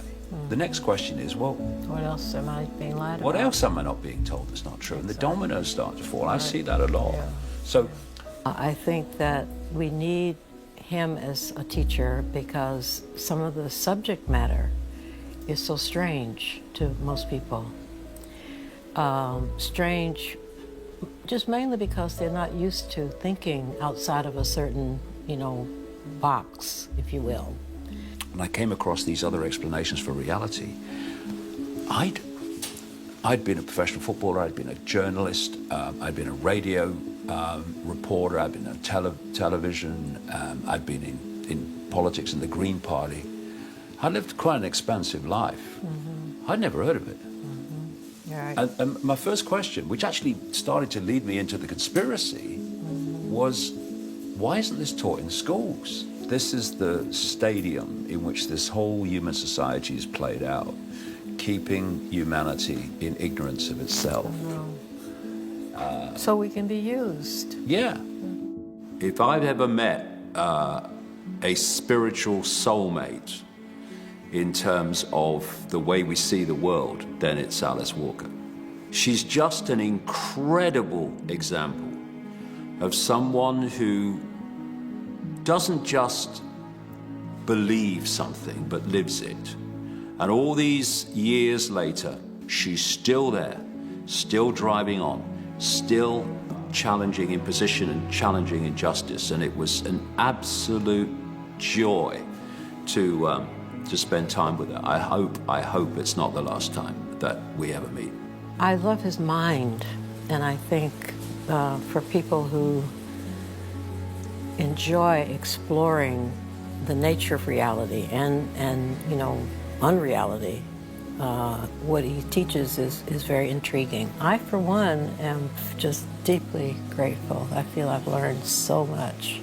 The next question is, well, what else am I being lied about? What else am I not being told that's not true? And the dominoes start to fall. I see that a lot. Yeah. So I think that we need him as a teacher because some of the subject matter is so strange to most people. Strange just mainly because they're not used to thinking outside of a certain, you know, box, if you will. When I came across these other explanations for reality, I'd been a professional footballer, I'd been a journalist, I'd been a radio reporter, I'd been on television, I'd been in politics in the Green Party. I lived quite an expansive life. I'd never heard of it. Right. And my first question, which actually started to lead me into the conspiracy, was why isn't this taught in schools? This is the stadium in which this whole human society is played out, keeping humanity in ignorance of itself. So we can be used. Yeah. If I've ever met a spiritual soulmate in terms of the way we see the world, then it's Alice Walker. She's just an incredible example of someone who doesn't just believe something, but lives it. And all these years later, she's still there, still driving on, still challenging imposition and challenging injustice. And it was an absolute joy to spend time with her. I hope it's not the last time that we ever meet. I love his mind, and I think for people who enjoy exploring the nature of reality and you know, unreality, what he teaches is very intriguing. I, for one, am just deeply grateful. I feel I've learned so much.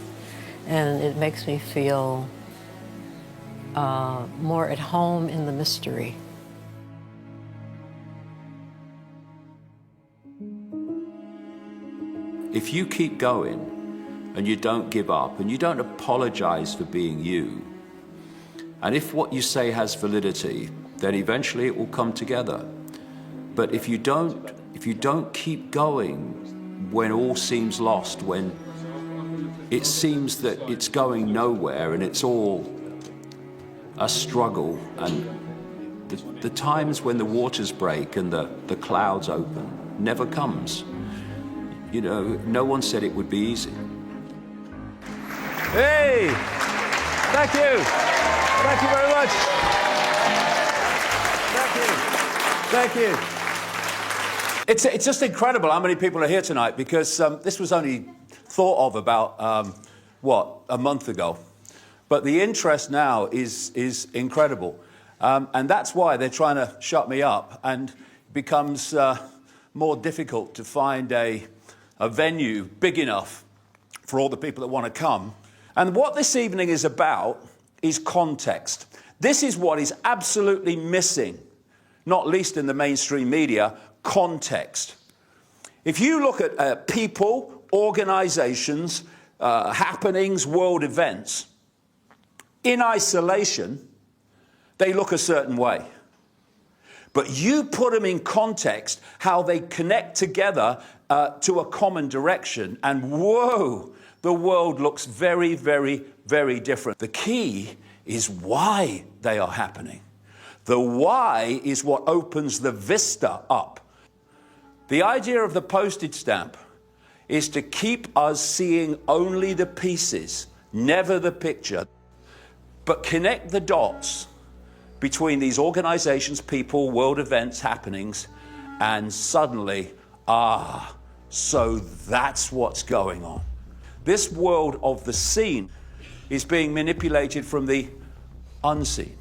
And it makes me feel more at home in the mystery. If you keep going and you don't give up and you don't apologize for being you, and if what you say has validity, then eventually it will come together. But if you don't keep going when all seems lost, when it seems that it's going nowhere and it's all a struggle, and the times when the waters break and the clouds open never comes. You know, no one said it would be easy. Hey! Thank you! Thank you very much! Thank you! It's just incredible how many people are here tonight, because this was only thought of about, a month ago. But the interest now is incredible. And that's why they're trying to shut me up, and it becomes more difficult to find a venue big enough for all the people that want to come. And what this evening is about is context. This is what is absolutely missing, not least in the mainstream media, context. If you look at people, organizations, happenings, world events, in isolation, they look a certain way. But you put them in context, how they connect together to a common direction, and whoa, the world looks very, very, very different. The key is why they are happening. The why is what opens the vista up. The idea of the postage stamp is to keep us seeing only the pieces, never the picture, but connect the dots between these organizations, people, world events, happenings, and suddenly, so that's what's going on. This world of the seen is being manipulated from the unseen,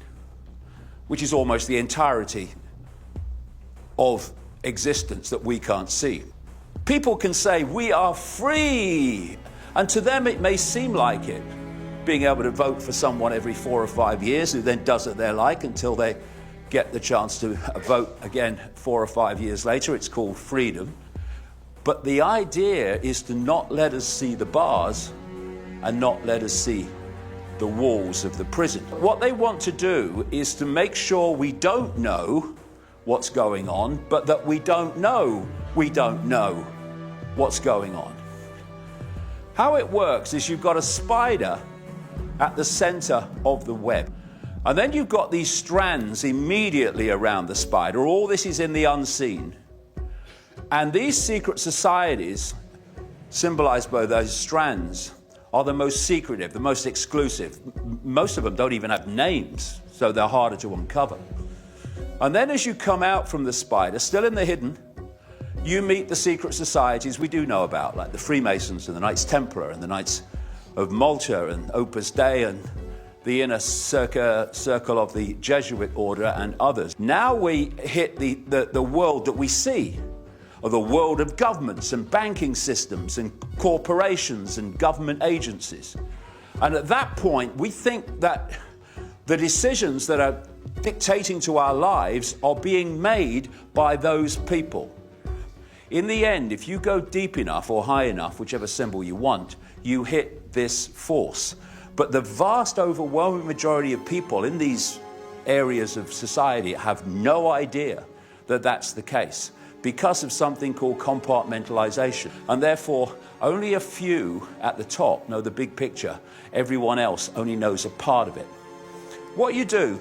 which is almost the entirety of existence that we can't see. People can say, we are free, and to them it may seem like it, being able to vote for someone every 4 or 5 years who then does it their like until they get the chance to vote again 4 or 5 years later. It's called freedom. But the idea is to not let us see the bars and not let us see the walls of the prison. What they want to do is to make sure we don't know what's going on, but that we don't know what's going on. How it works is you've got a spider at the center of the web. And then you've got these strands immediately around the spider. All this is in the unseen. And these secret societies, symbolized by those strands, are the most secretive, the most exclusive. Most of them don't even have names, so they're harder to uncover. And then as you come out from the spider, still in the hidden, you meet the secret societies we do know about, like the Freemasons and the Knights Templar and the Knights of Malta and Opus Dei and the inner circle of the Jesuit order and others. Now we hit the world that we see, or the world of governments and banking systems and corporations and government agencies. And at that point, we think that the decisions that are dictating to our lives are being made by those people. In the end, if you go deep enough or high enough, whichever symbol you want, you hit this force. But the vast overwhelming majority of people in these areas of society have no idea that that's the case because of something called compartmentalization. And therefore, only a few at the top know the big picture. Everyone else only knows a part of it. What you do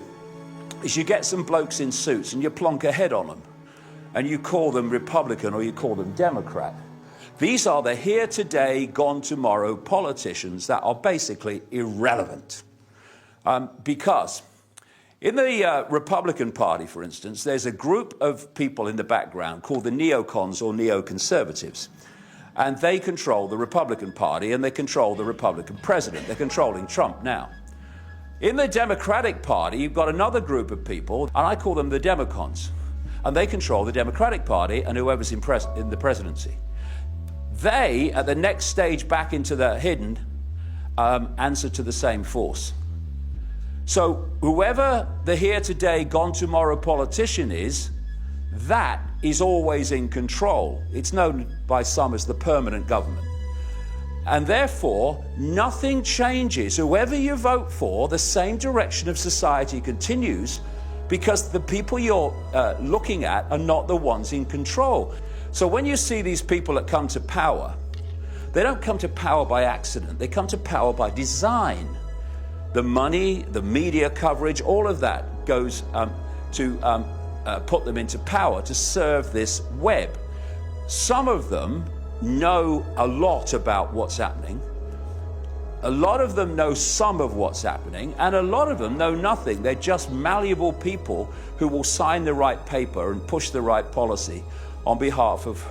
is you get some blokes in suits and you plonk a head on them. And you call them Republican or you call them Democrat. These are the here today, gone tomorrow politicians that are basically irrelevant. Because in the Republican Party, for instance, there's a group of people in the background called the neocons or neoconservatives. And they control the Republican Party and they control the Republican president. They're controlling Trump now. In the Democratic Party, you've got another group of people, and I call them the Democons. And they control the Democratic Party and whoever's in the presidency. They, at the next stage back into the hidden, answer to the same force. So whoever the here today, gone tomorrow politician is, that is always in control. It's known by some as the permanent government. And therefore, nothing changes. Whoever you vote for, the same direction of society continues, because the people you're looking at are not the ones in control. So when you see these people that come to power, they don't come to power by accident. They come to power by design. The money, the media coverage, all of that goes to put them into power, to serve this web. Some of them know a lot about what's happening. A lot of them know some of what's happening, and a lot of them know nothing. They're just malleable people who will sign the right paper and push the right policy on behalf of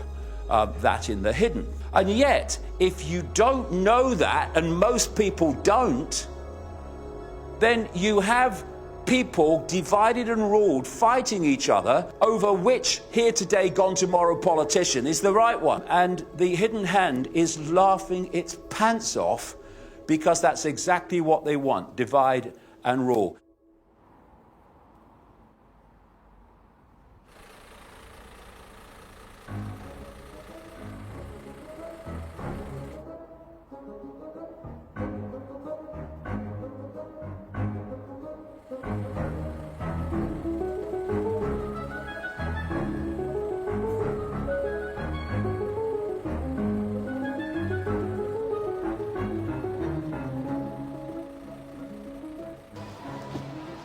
that in the hidden. And yet, if you don't know that, and most people don't, then you have people divided and ruled, fighting each other over which here today, gone tomorrow politician is the right one. And the hidden hand is laughing its pants off, because that's exactly what they want: divide and rule.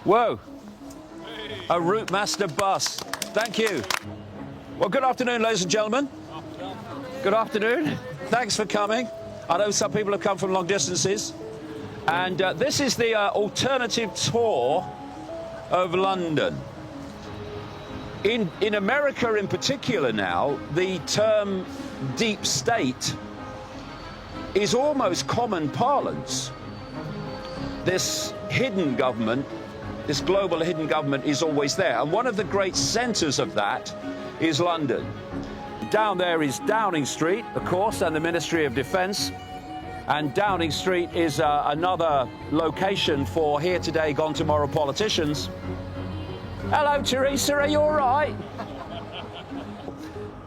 Whoa, a Route Master bus. Thank you. Well, good afternoon, ladies and gentlemen. Good afternoon. Thanks for coming. I know some people have come from long distances. And this is the alternative tour of London. In America in particular now, the term deep state is almost common parlance. This hidden government, this global hidden government, is always there. And one of the great centres of that is London. Down there is Downing Street, of course, and the Ministry of Defence. And Downing Street is another location for here today, gone tomorrow politicians. Hello, Teresa, are you all right?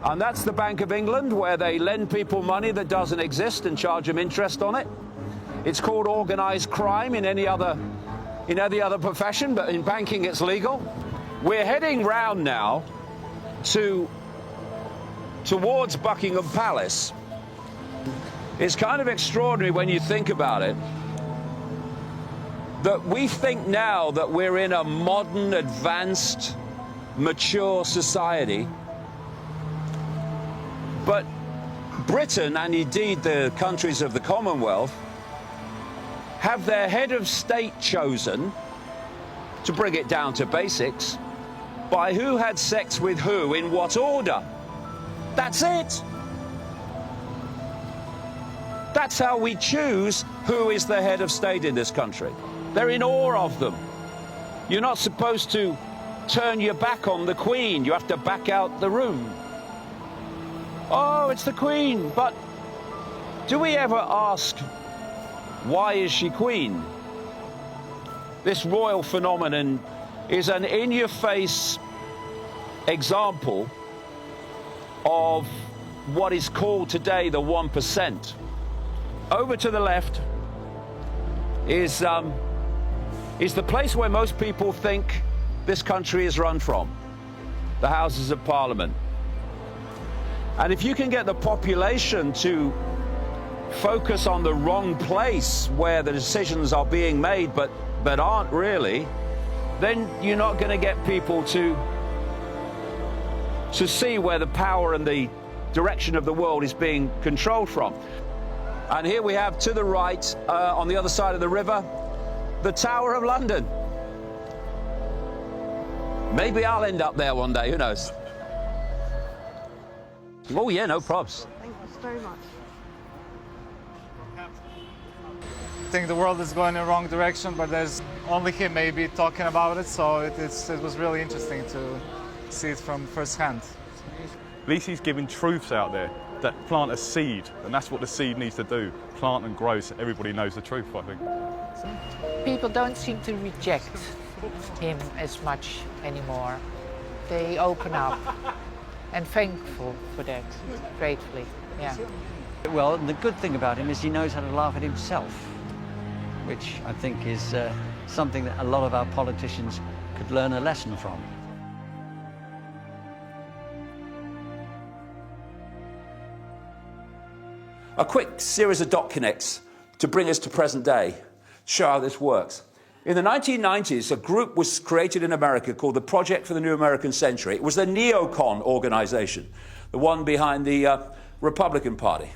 And that's the Bank of England, where they lend people money that doesn't exist and charge them interest on it. It's called organised crime in any other profession, but in banking it's legal. We're heading round now towards Buckingham Palace. It's kind of extraordinary when you think about it, that we think now that we're in a modern, advanced, mature society. But Britain, and indeed the countries of the Commonwealth, have their head of state chosen, to bring it down to basics, by who had sex with who in what order. That's it. That's how we choose who is the head of state in this country. They're in awe of them. You're not supposed to turn your back on the Queen. You have to back out the room. Oh, it's the Queen, but do we ever ask, why is she Queen? This royal phenomenon is an in-your-face example of what is called today the 1%. Over to the left is the place where most people think this country is run from, the Houses of Parliament. And if you can get the population to focus on the wrong place where the decisions are being made but aren't really, then you're not going to get people to see where the power and the direction of the world is being controlled from. And here we have to the right, on the other side of the river, the Tower of London. Maybe I'll end up there one day, who knows? Oh yeah, no probs. Thank you very much. I think the world is going in the wrong direction, but there's only him maybe talking about it, so it was really interesting to see it from first hand. At least he's giving truths out there. that plant a seed, and that's what the seed needs to do, plant and grow so everybody knows the truth, I think. People don't seem to reject him as much anymore. They open up, and thankful for that, gratefully, yeah. Well, the good thing about him is he knows how to laugh at himself, which I think is something that a lot of our politicians could learn a lesson from. A quick series of dot connects to bring us to present day, show how this works. In the 1990s, a group was created in America called the Project for the New American Century. It was the neocon organization, the one behind the Republican Party.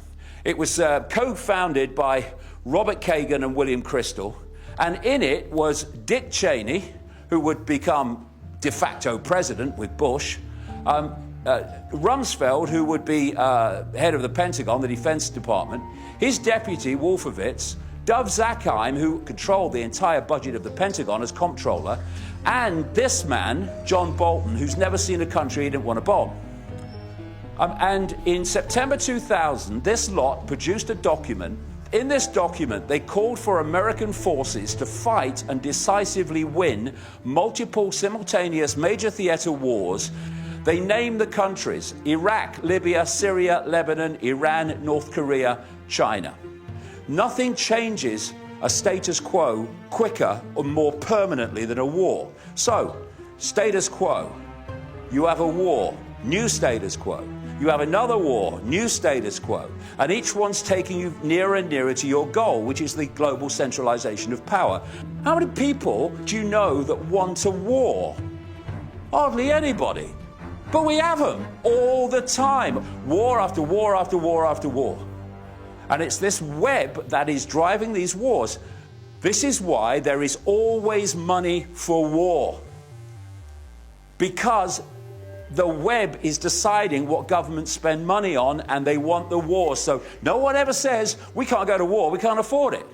It was co-founded by Robert Kagan and William Kristol, and in it was Dick Cheney, who would become de facto president with Bush, Rumsfeld, who would be head of the Pentagon, the Defense Department, his deputy, Wolfowitz, Dov Zakheim, who controlled the entire budget of the Pentagon as comptroller, and this man, John Bolton, who's never seen a country he didn't want to bomb. And in September 2000, this lot produced a document. In this document, they called for American forces to fight and decisively win multiple simultaneous major theater wars. They named the countries: Iraq, Libya, Syria, Lebanon, Iran, North Korea, China. Nothing changes a status quo quicker or more permanently than a war. So, status quo. You have a war, new status quo. You have another war, new status quo. And each one's taking you nearer and nearer to your goal, which is the global centralization of power. How many people do you know that want a war? Hardly anybody. But we have them all the time. War after war after war after war. And it's this web that is driving these wars. This is why there is always money for war. Because the web is deciding what governments spend money on, and they want the war. So no one ever says, we can't go to war, we can't afford it.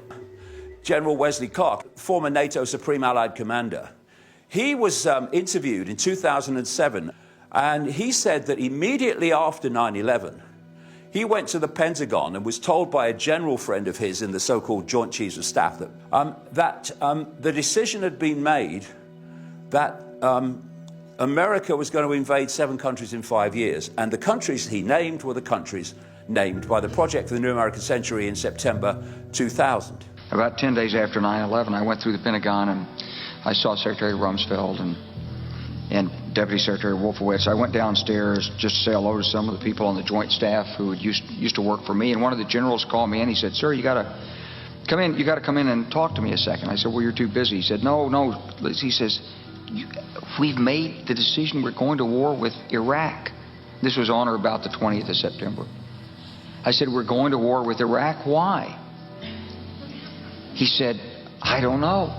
General Wesley Clark, former NATO Supreme Allied Commander, he was interviewed in 2007, and he said that immediately after 9/11, he went to the Pentagon and was told by a general friend of his in the so-called Joint Chiefs of Staff that the decision had been made that America was going to invade 7 countries in 5 years, and the countries he named were the countries named by the Project for the New American Century in September 2000. About 10 days after 9/11, I went through the Pentagon and I saw Secretary Rumsfeld and Deputy Secretary Wolfowitz. I went downstairs just to say hello to some of the people on the joint staff who had used to work for me, and one of the generals called me in. He said, "Sir, you got to come in. You got to come in and talk to me a second." I said, "Well, you're too busy." He said, "No." He says, "We've made the decision. We're going to war with Iraq." This was on or about the 20th of September. I said, "We're going to war with Iraq. Why?" He said, "I don't know."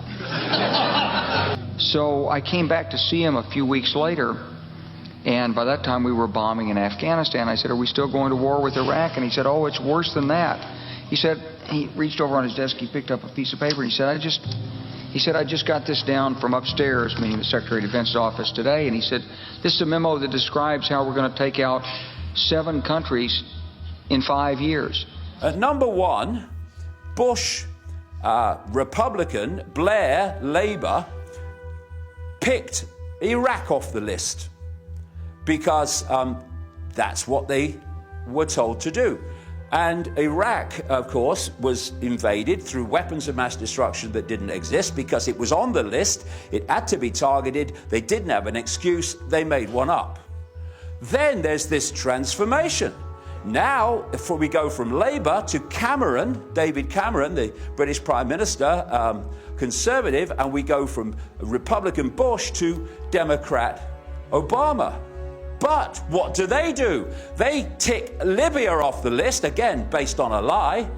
So I came back to see him a few weeks later, and by that time we were bombing in Afghanistan. I said, "Are we still going to war with Iraq?" And he said, "Oh, it's worse than that." He said, he reached over on his desk, he picked up a piece of paper, and he said, I just got this down from upstairs, meaning the Secretary of Defense's office today, and he said, "This is a memo that describes how we're going to take out 7 countries in 5 years." Number 1, Bush, Republican, Blair, Labour, picked Iraq off the list because that's what they were told to do. And Iraq, of course, was invaded through weapons of mass destruction that didn't exist because it was on the list. It had to be targeted. They didn't have an excuse. They made one up. Then there's this transformation. Now, if we go from Labour to Cameron, David Cameron, the British Prime Minister, Conservative, and we go from Republican Bush to Democrat Obama. But what do? They tick Libya off the list, again, based on a lie,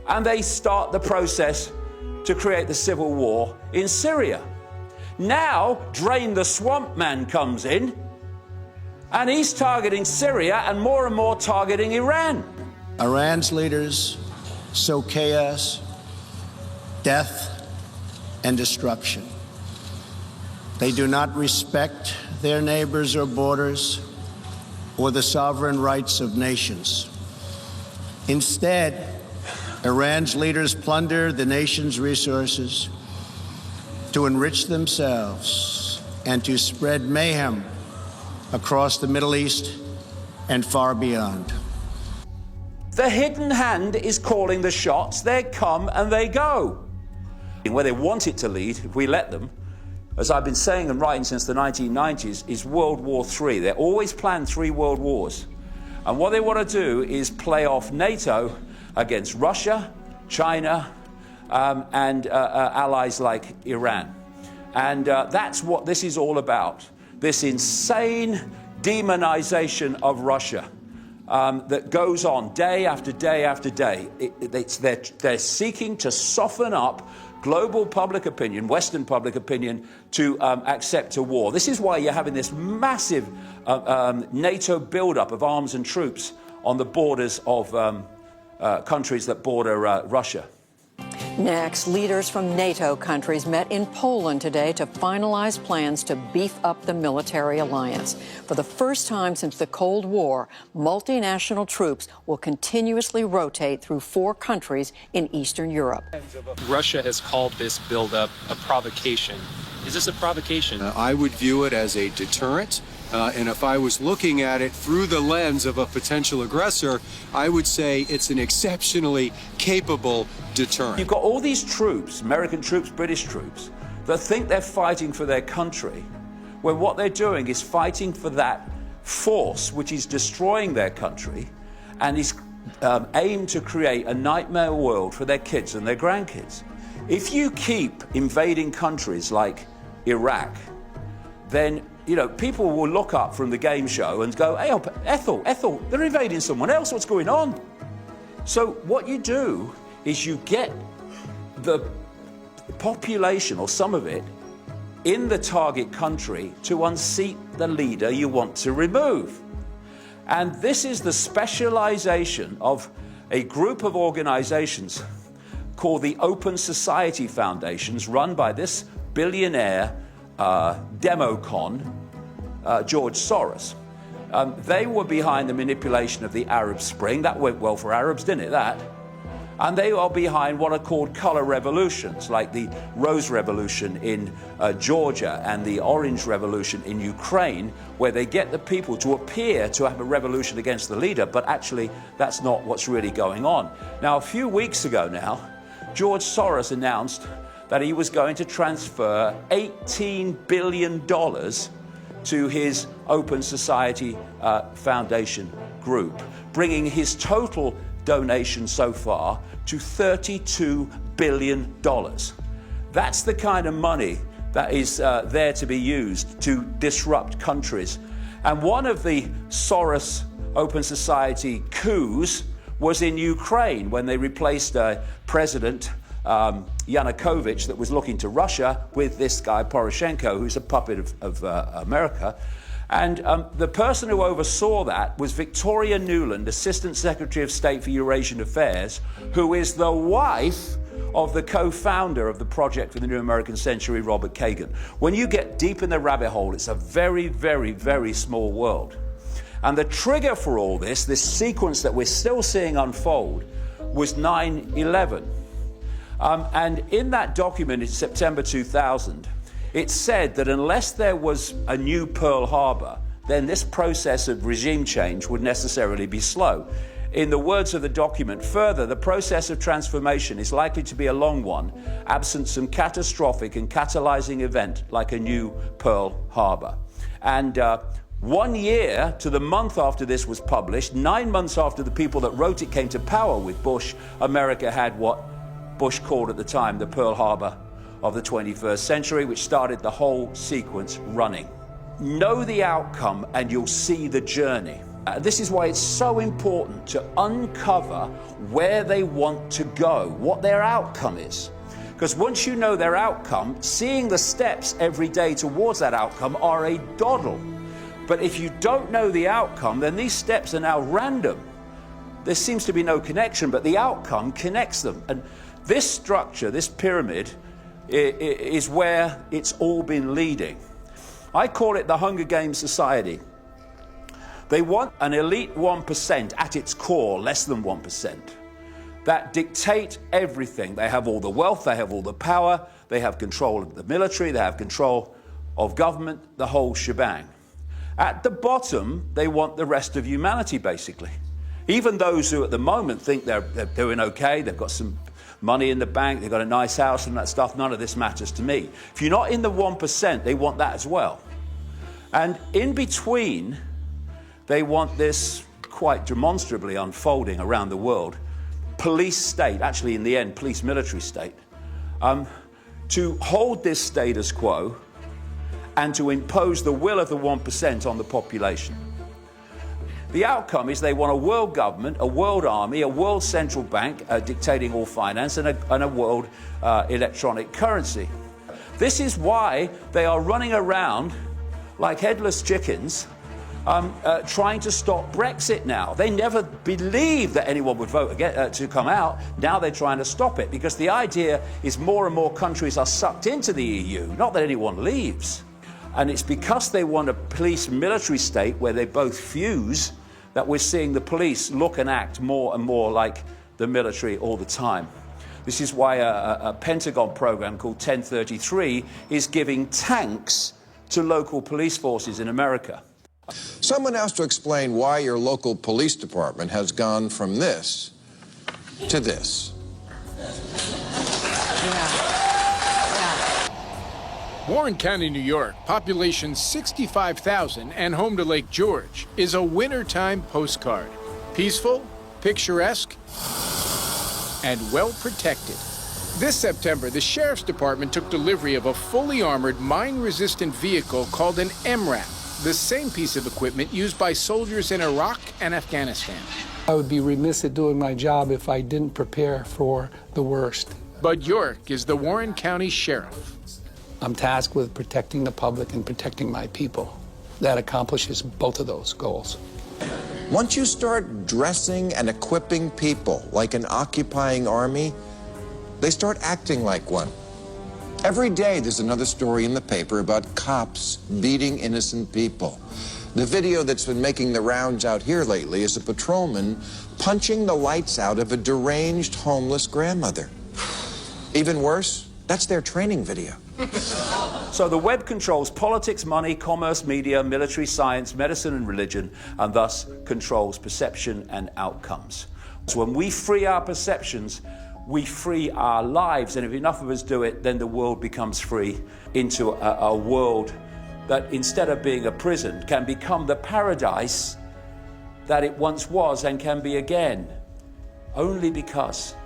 and they start the process to create the civil war in Syria. Now, Drain the Swamp Man comes in, and he's targeting Syria and more targeting Iran. Iran's leaders sow chaos, death, and destruction. They do not respect their neighbors or borders or the sovereign rights of nations. Instead, Iran's leaders plunder the nation's resources to enrich themselves and to spread mayhem across the Middle East and far beyond. The hidden hand is calling the shots. They come and they go. Where they want it to lead, if we let them, as I've been saying and writing since the 1990s, is World War III. They always plan 3 world wars. And what they want to do is play off NATO against Russia, China, and allies like Iran. And that's what this is all about. This insane demonization of Russia that goes on day after day after day. They're seeking to soften up global public opinion, Western public opinion, to accept a war. This is why you're having this massive NATO buildup of arms and troops on the borders of countries that border Russia. Next, leaders from NATO countries met in Poland today to finalize plans to beef up the military alliance. For the first time since the Cold War, multinational troops will continuously rotate through 4 countries in Eastern Europe. Russia has called this buildup a provocation. Is this a provocation? I would view it as a deterrent. And if I was looking at it through the lens of a potential aggressor, I would say it's an exceptionally capable deterrent. You've got all these troops, American troops, British troops, that think they're fighting for their country, when what they're doing is fighting for that force which is destroying their country and is aimed to create a nightmare world for their kids and their grandkids. If you keep invading countries like Iraq, then people will look up from the game show and go, hey, Ethel, they're invading someone else. What's going on? So what you do is you get the population, or some of it, in the target country to unseat the leader you want to remove. And this is the specialization of a group of organizations called the Open Society Foundations, run by this billionaire democon, George Soros. They were behind the manipulation of the Arab Spring. That went well for Arabs, didn't it, that? And they are behind what are called color revolutions, like the Rose Revolution in Georgia and the Orange Revolution in Ukraine, where they get the people to appear to have a revolution against the leader, but actually that's not what's really going on. Now, a few weeks ago now, George Soros announced that he was going to transfer $18 billion to his Open Society Foundation group, bringing his total donation so far to $32 billion. That's the kind of money that is there to be used to disrupt countries. And one of the Soros Open Society coups was in Ukraine, when they replaced President Yanukovych, that was looking to Russia, with this guy Poroshenko, who's a puppet of America. And the person who oversaw that was Victoria Nuland, Assistant Secretary of State for Eurasian Affairs, who is the wife of the co-founder of the Project for the New American Century, Robert Kagan. When you get deep in the rabbit hole, it's a very, very, very small world. And the trigger for all this sequence that we're still seeing unfold, was 9/11. And in that document in September 2000, it said that unless there was a new Pearl Harbor, then this process of regime change would necessarily be slow. In the words of the document, further, the process of transformation is likely to be a long one, absent some catastrophic and catalyzing event like a new Pearl Harbor. And 1 year to the month after this was published, 9 months after the people that wrote it came to power with Bush, America had what Bush called at the time the Pearl Harbor of the 21st century, which started the whole sequence running. Know the outcome and you'll see the journey. This is why it's so important to uncover where they want to go, what their outcome is. Because once you know their outcome, seeing the steps every day towards that outcome are a doddle. But if you don't know the outcome, then these steps are now random. There seems to be no connection, but the outcome connects them. And this structure, this pyramid, is where it's all been leading. I call it the Hunger Games society. They want an elite 1% at its core, less than 1%, that dictate everything. They have all the wealth, they have all the power, they have control of the military, they have control of government, the whole shebang. At the bottom, they want the rest of humanity, basically. Even those who at the moment think they're doing okay, they've got some money in the bank, they've got a nice house and that stuff, none of this matters to me. If you're not in the 1%, they want that as well. And in between, they want this quite demonstrably unfolding around the world, police state, actually in the end, police military state, to hold this status quo and to impose the will of the 1% on the population. The outcome is they want a world government, a world army, a world central bank dictating all finance, and a world electronic currency. This is why they are running around like headless chickens, trying to stop Brexit now. They never believed that anyone would vote to come out. Now they're trying to stop it, because the idea is more and more countries are sucked into the EU, not that anyone leaves. And it's because they want a police-military state where they both fuse that we're seeing the police look and act more and more like the military all the time. This is why a Pentagon program called 1033 is giving tanks to local police forces in America. Someone has to explain why your local police department has gone from this to this. Warren County, New York, population 65,000 and home to Lake George, is a wintertime postcard. Peaceful, picturesque, and well protected. This September, the Sheriff's Department took delivery of a fully armored, mine-resistant vehicle called an MRAP, the same piece of equipment used by soldiers in Iraq and Afghanistan. I would be remiss at doing my job if I didn't prepare for the worst. Bud York is the Warren County Sheriff. I'm tasked with protecting the public and protecting my people. That accomplishes both of those goals. Once you start dressing and equipping people like an occupying army, they start acting like one. Every day there's another story in the paper about cops beating innocent people. The video that's been making the rounds out here lately is a patrolman punching the lights out of a deranged homeless grandmother. Even worse, that's their training video. So the web controls politics, money, commerce, media, military, science, medicine, and religion, and thus controls perception and outcomes. So when we free our perceptions, we free our lives, and if enough of us do it, then the world becomes free into a world that, instead of being a prison, can become the paradise that it once was and can be again. Only because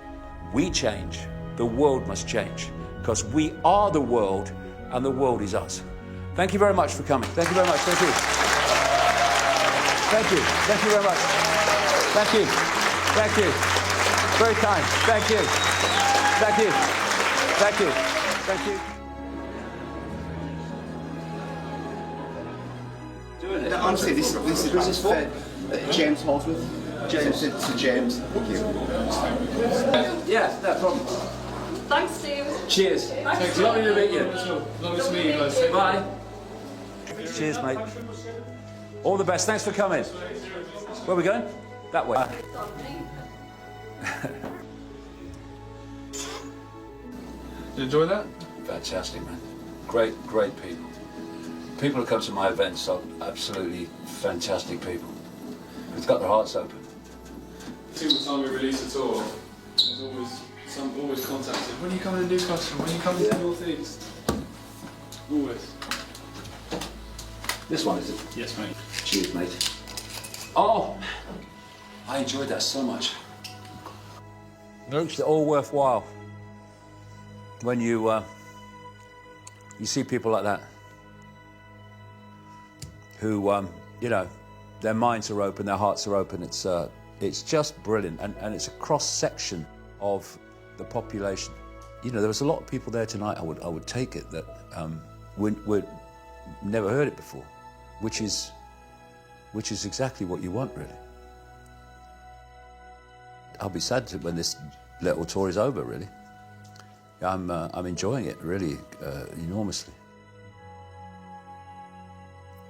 we change, the world must change. Because we are the world, and the world is us. Thank you very much for coming. Thank you very much. Thank you. Thank you. Thank you very much. Thank you. Thank you. Very kind. Thank you. Thank you. Thank you. Thank you. Doing it. Honestly, this is for James Holdsworth. James to James. Thank you. Yeah, no problem. Thanks, Steve. Cheers. Thanks. Lovely to meet you. Lovely to meet you guys. Bye. Cheers, mate. All the best. Thanks for coming. Where are we going? That way. Did you enjoy that? Fantastic, man. Great people. People who come to my events are absolutely fantastic people. They've got their hearts open. Every single time we release a tour, there's always contacted. When are you coming to Newcastle? When are you coming to the North East? Always. This one, is it? Yes, mate. Cheers, mate. Oh, I enjoyed that so much. It makes it all worthwhile when you see people like that who, you know, their minds are open, their hearts are open. It's just brilliant, and it's a cross section of the population. You know, there was a lot of people there tonight. I would take it that would never heard it before, which is exactly what you want, really. I'll be sad when this little tour is over, really. I'm enjoying it really enormously.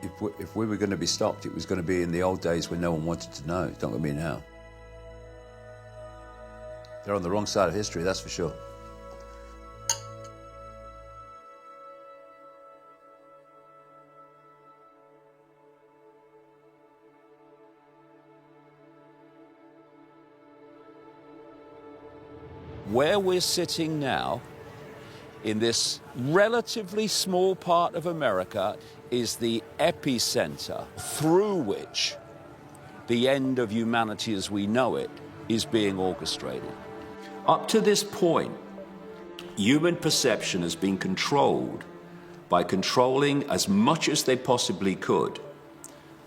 if we were going to be stopped, it was going to be in the old days when no one wanted to know. It's not going to be now. They're on the wrong side of history, that's for sure. Where we're sitting now, in this relatively small part of America, is the epicenter through which the end of humanity as we know it is being orchestrated. Up to this point, human perception has been controlled by controlling as much as they possibly could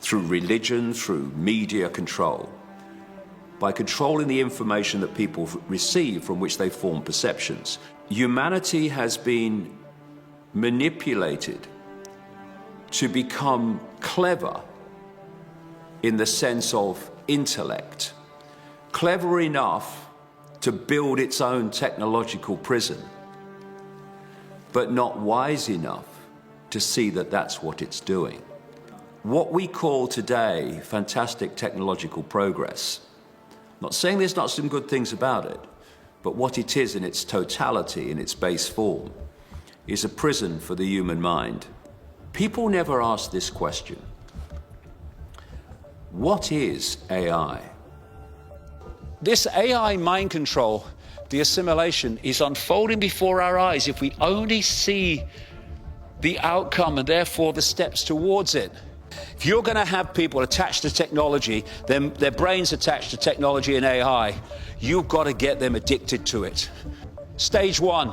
through religion, through media control, by controlling the information that people receive from which they form perceptions. Humanity has been manipulated to become clever in the sense of intellect, clever enough to build its own technological prison, but not wise enough to see that that's what it's doing. What we call today fantastic technological progress, not saying there's not some good things about it, but what it is in its totality, in its base form, is a prison for the human mind. People never ask this question. What is AI? This AI mind control, the assimilation, is unfolding before our eyes if we only see the outcome and therefore the steps towards it. If you're going to have people attached to technology, their brains attached to technology and AI, you've got to get them addicted to it. Stage one,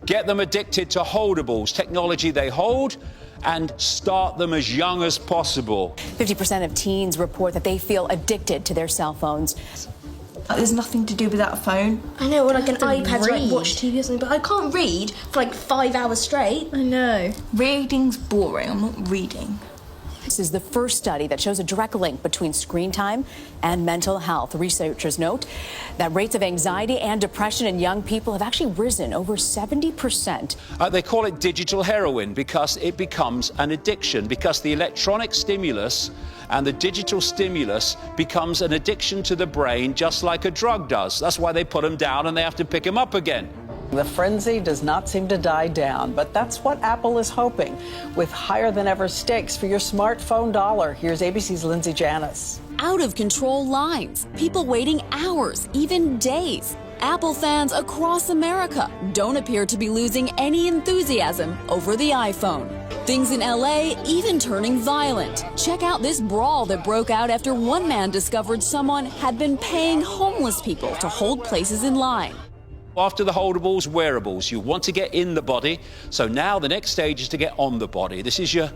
get them addicted to holdables, technology they hold, and start them as young as possible. 50% of teens report that they feel addicted to their cell phones. There's nothing to do without a phone. I know, or like an iPad to like watch TV or something, but I can't read for like 5 hours straight. I know. Reading's boring, I'm not reading. This is the first study that shows a direct link between screen time and mental health. Researchers note that rates of anxiety and depression in young people have actually risen over 70%. They call it digital heroin because it becomes an addiction, because the electronic stimulus and the digital stimulus becomes an addiction to the brain, just like a drug does. That's why they put them down and they have to pick them up again. The frenzy does not seem to die down, but that's what Apple is hoping, with higher than ever stakes for your smartphone dollar. Here's ABC's Lindsay Janis. Out of control lines, people waiting hours, even days. Apple fans across America don't appear to be losing any enthusiasm over the iPhone. Things in LA even turning violent. Check out this brawl that broke out after one man discovered someone had been paying homeless people to hold places in line. After the holdables, wearables. You want to get in the body, so now the next stage is to get on the body. This is your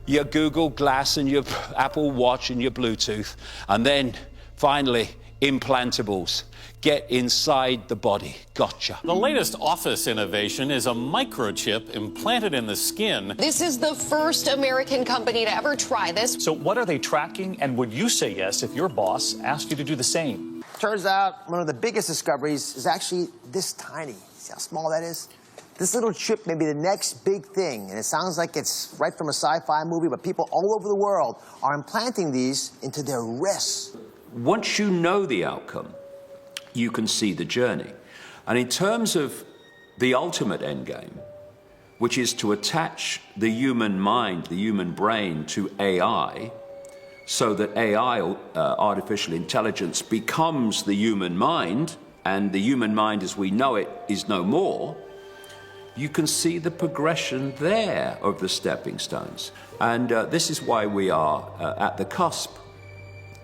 Google Glass and your Apple Watch and your Bluetooth. And then, finally, implantables. Get inside the body. Gotcha. The latest office innovation is a microchip implanted in the skin. This is the first American company to ever try this. So what are they tracking, and would you say yes if your boss asked you to do the same? Turns out one of the biggest discoveries is actually this tiny. See how small that is? This little chip may be the next big thing, and it sounds like it's right from a sci-fi movie, but people all over the world are implanting these into their wrists. Once you know the outcome, you can see the journey. And in terms of the ultimate endgame, which is to attach the human mind, the human brain, to AI, so that AI, artificial intelligence, becomes the human mind, and the human mind as we know it is no more, you can see the progression there of the stepping stones. And this is why we are at the cusp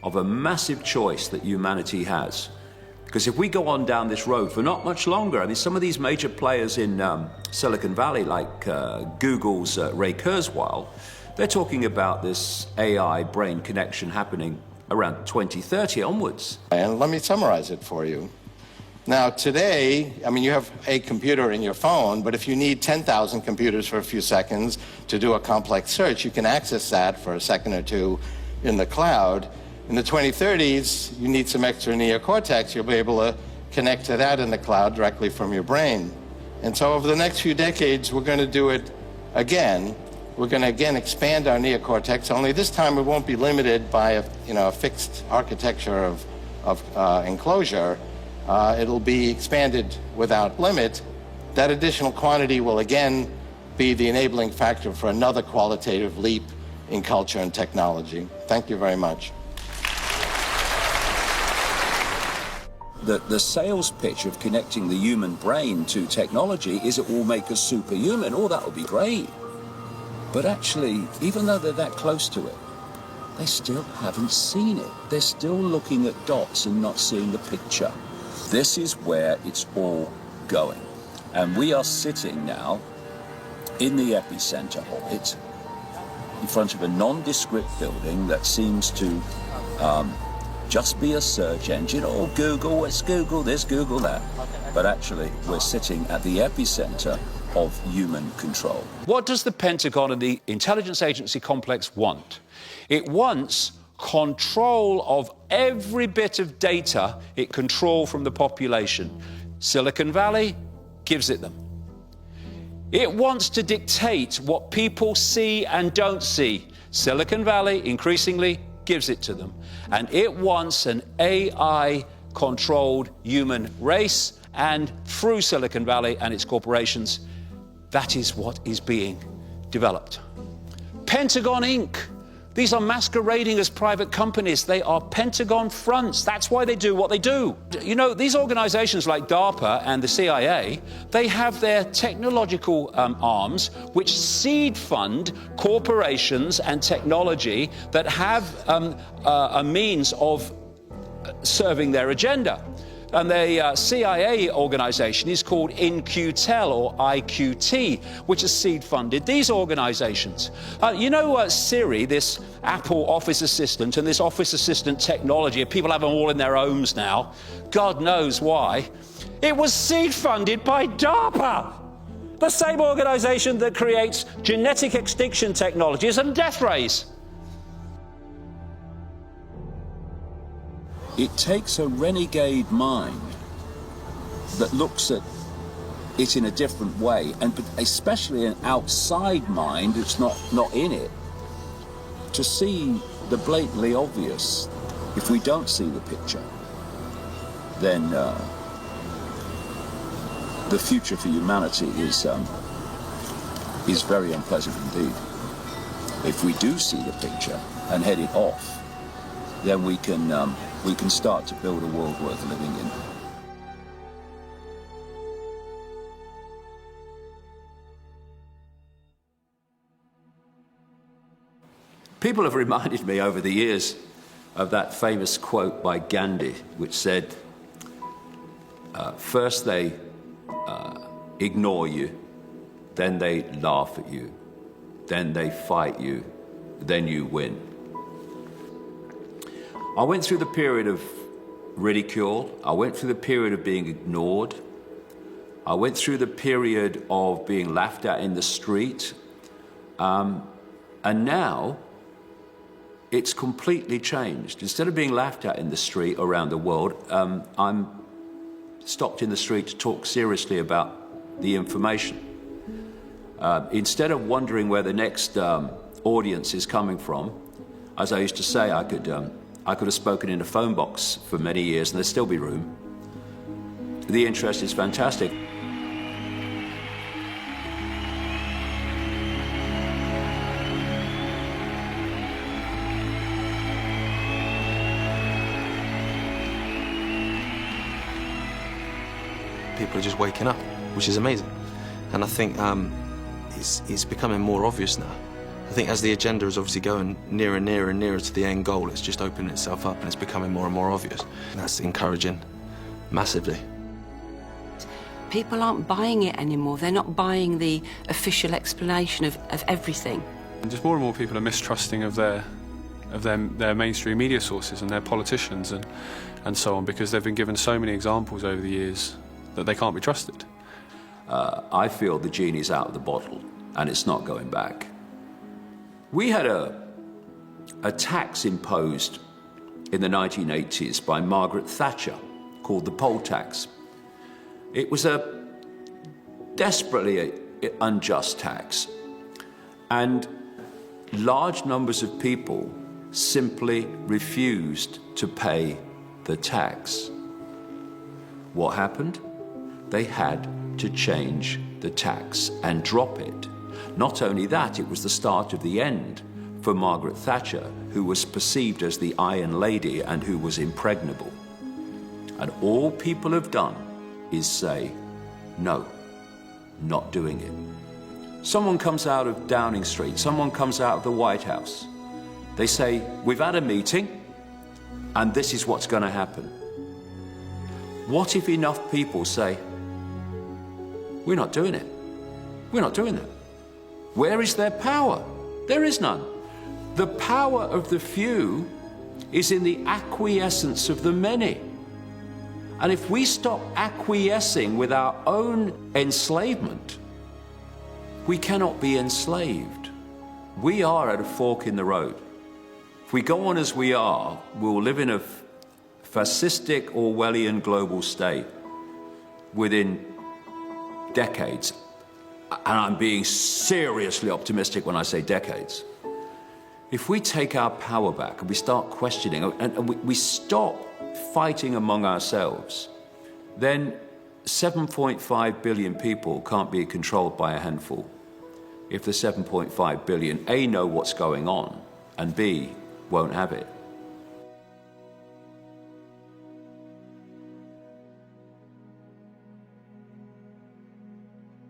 of a massive choice that humanity has. Because if we go on down this road for not much longer, I mean, some of these major players in Silicon Valley, like Google's Ray Kurzweil, they're talking about this AI-brain connection happening around 2030 onwards. And let me summarize it for you. Now, today, I mean, you have a computer in your phone, but if you need 10,000 computers for a few seconds to do a complex search, you can access that for a second or two in the cloud. In the 2030s, you need some extra neocortex. You'll be able to connect to that in the cloud directly from your brain. And so over the next few decades, we're going to do it again. We're going to again expand our neocortex, only this time it won't be limited by a fixed architecture of enclosure. It'll be expanded without limit. That additional quantity will again be the enabling factor for another qualitative leap in culture and technology. Thank you very much. The sales pitch of connecting the human brain to technology is it will make us superhuman. Oh, that would be great. But actually, even though they're that close to it, they still haven't seen it. They're still looking at dots and not seeing the picture. This is where it's all going. And we are sitting now in the epicenter of it, in front of a nondescript building that seems to just be a search engine. Oh, Google, let's Google this, Google that. But actually, we're sitting at the epicenter of human control. What does the Pentagon and the intelligence agency complex want? It wants control of every bit of data it controls from the population. Silicon Valley gives it them. It wants to dictate what people see and don't see. Silicon Valley increasingly gives it to them. And it wants an AI-controlled human race, and through Silicon Valley and its corporations, that is what is being developed. Pentagon Inc. These are masquerading as private companies. They are Pentagon fronts. That's why they do what they do. You know, these organizations like DARPA and the CIA, they have their technological arms which seed fund corporations and technology that have a means of serving their agenda. And the CIA organization is called InQtel, or IQT, which has seed-funded these organizations. You know Siri, this Apple Office Assistant, and this Office Assistant technology, people have them all in their homes now. God knows why. It was seed-funded by DARPA, the same organization that creates genetic extinction technologies and death rays. It takes a renegade mind that looks at it in a different way, and especially an outside mind that's not in it, to see the blatantly obvious. If we don't see the picture, then the future for humanity is very unpleasant indeed. If we do see the picture and head it off, then we can start to build a world worth living in. People have reminded me over the years of that famous quote by Gandhi, which said, first they ignore you, then they laugh at you, then they fight you, then you win. I went through the period of ridicule. I went through the period of being ignored. I went through the period of being laughed at in the street. And now it's completely changed. Instead of being laughed at in the street around the world, I'm stopped in the street to talk seriously about the information. Instead of wondering where the next audience is coming from, as I used to say, I could have spoken in a phone box for many years and there'd still be room. The interest is fantastic. People are just waking up, which is amazing. And I think it's becoming more obvious now. I think as the agenda is obviously going nearer and nearer and nearer to the end goal, it's just opening itself up and it's becoming more and more obvious. And that's encouraging massively. People aren't buying it anymore. They're not buying the official explanation of everything. And just more and more people are mistrusting of their mainstream media sources and their politicians and so on, because they've been given so many examples over the years that they can't be trusted. I feel the genie's out of the bottle and it's not going back. We had a tax imposed in the 1980s by Margaret Thatcher called the poll tax. It was a desperately unjust tax. And large numbers of people simply refused to pay the tax. What happened? They had to change the tax and drop it. Not only that, it was the start of the end for Margaret Thatcher, who was perceived as the Iron Lady and who was impregnable. And all people have done is say, no, not doing it. Someone comes out of Downing Street, someone comes out of the White House. They say, we've had a meeting and this is what's going to happen. What if enough people say, we're not doing it. We're not doing it. Where is their power? There is none. The power of the few is in the acquiescence of the many. And if we stop acquiescing with our own enslavement, we cannot be enslaved. We are at a fork in the road. If we go on as we are, we'll live in a fascistic Orwellian global state within decades. And I'm being seriously optimistic when I say decades. If we take our power back and we start questioning and we stop fighting among ourselves, then 7.5 billion people can't be controlled by a handful. If the 7.5 billion, A, know what's going on, and B, won't have it.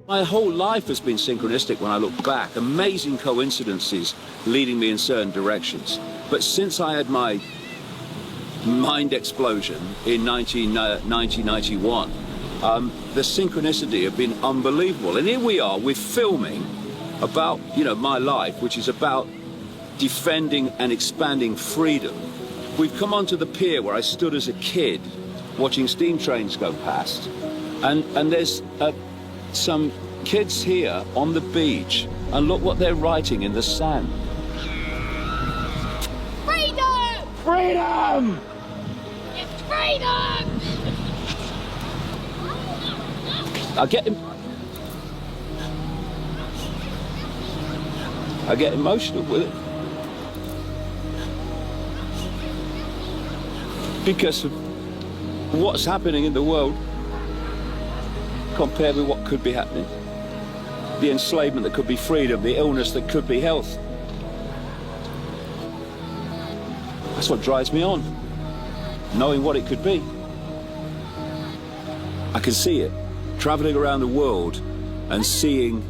My whole life has been synchronistic when I look back. Amazing coincidences leading me in certain directions. But since I had my mind explosion in 1991, the synchronicity have been unbelievable. And here we are, we're filming about, my life, which is about defending and expanding freedom. We've come onto the pier where I stood as a kid watching steam trains go past. And there's some kids here on the beach, and look what they're writing in the sand. Freedom! Freedom! It's freedom! I get emotional with it. Because of what's happening in the world compared with what could be happening. The enslavement that could be freedom, the illness that could be health. That's what drives me on, knowing what it could be. I can see it, traveling around the world and seeing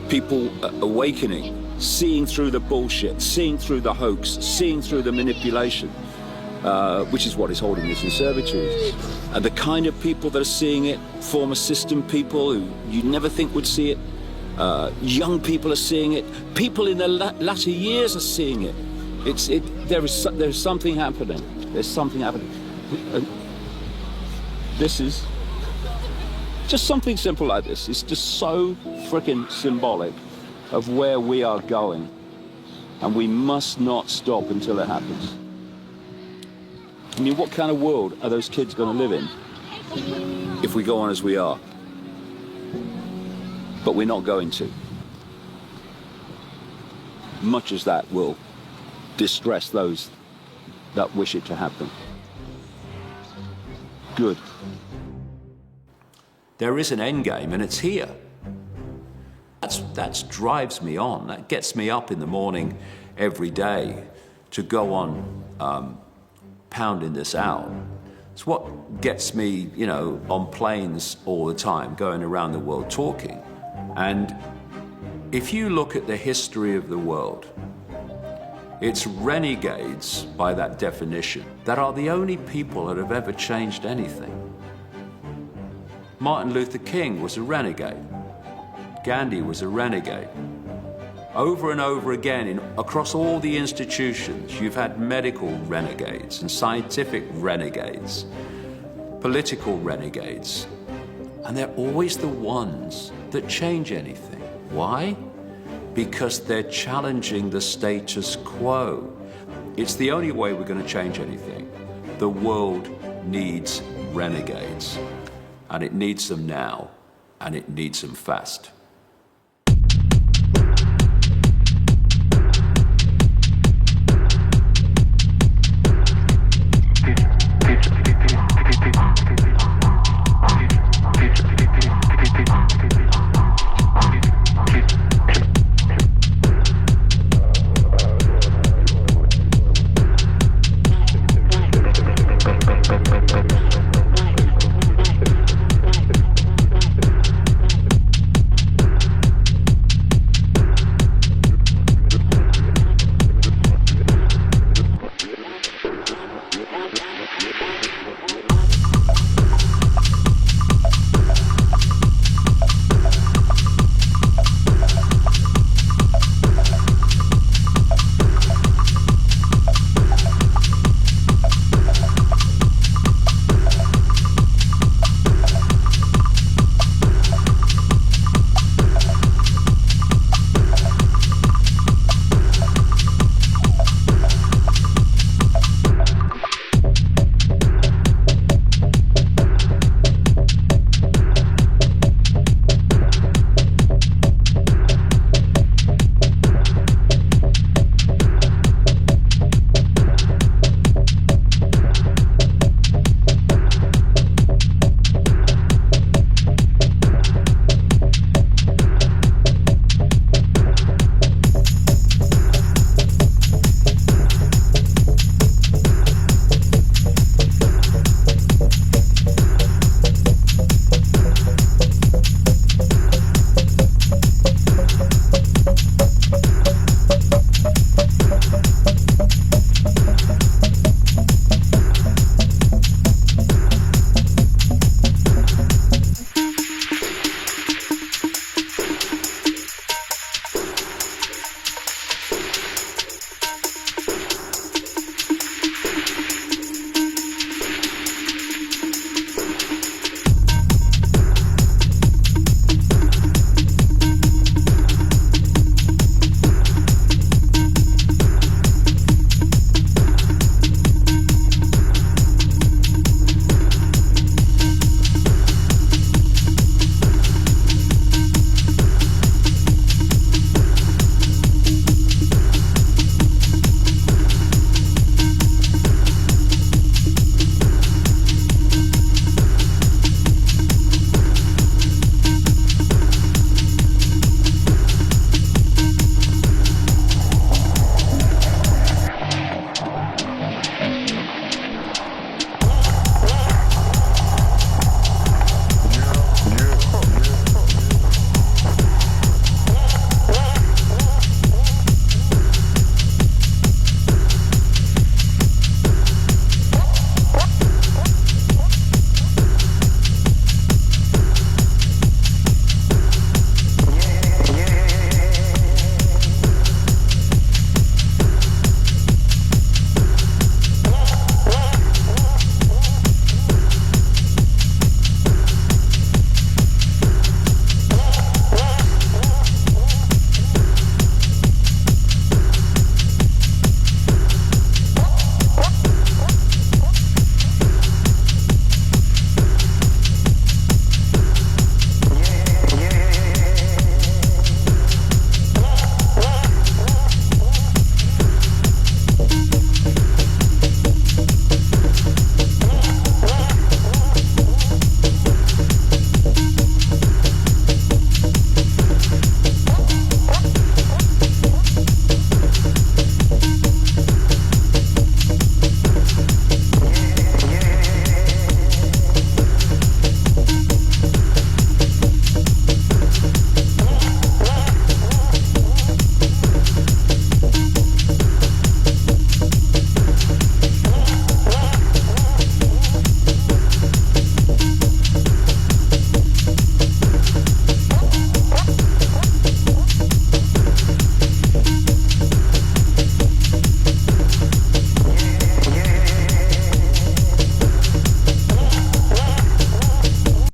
people awakening, seeing through the bullshit, seeing through the hoax, seeing through the manipulation, which is what is holding us in servitude. And the kind of people that are seeing it, former system people who you never think would see it, young people are seeing it, people in their latter years are seeing it. There's something happening. There's something happening. And this is just something simple like this. It's just so freaking symbolic of where we are going. And we must not stop until it happens. I mean, what kind of world are those kids going to live in if we go on as we are? But we're not going to. Much as that will distress those that wish it to happen. Good. There is an end game, and it's here. That drives me on. That gets me up in the morning every day to go on pounding this out. It's what gets me, on planes all the time, going around the world talking. And if you look at the history of the world, it's renegades, by that definition, that are the only people that have ever changed anything. Martin Luther King was a renegade. Gandhi was a renegade. Over and over again, across all the institutions, you've had medical renegades and scientific renegades, political renegades, and they're always the ones that change anything. Why? Because they're challenging the status quo. It's the only way we're going to change anything. The world needs renegades, and it needs them now, and it needs them fast.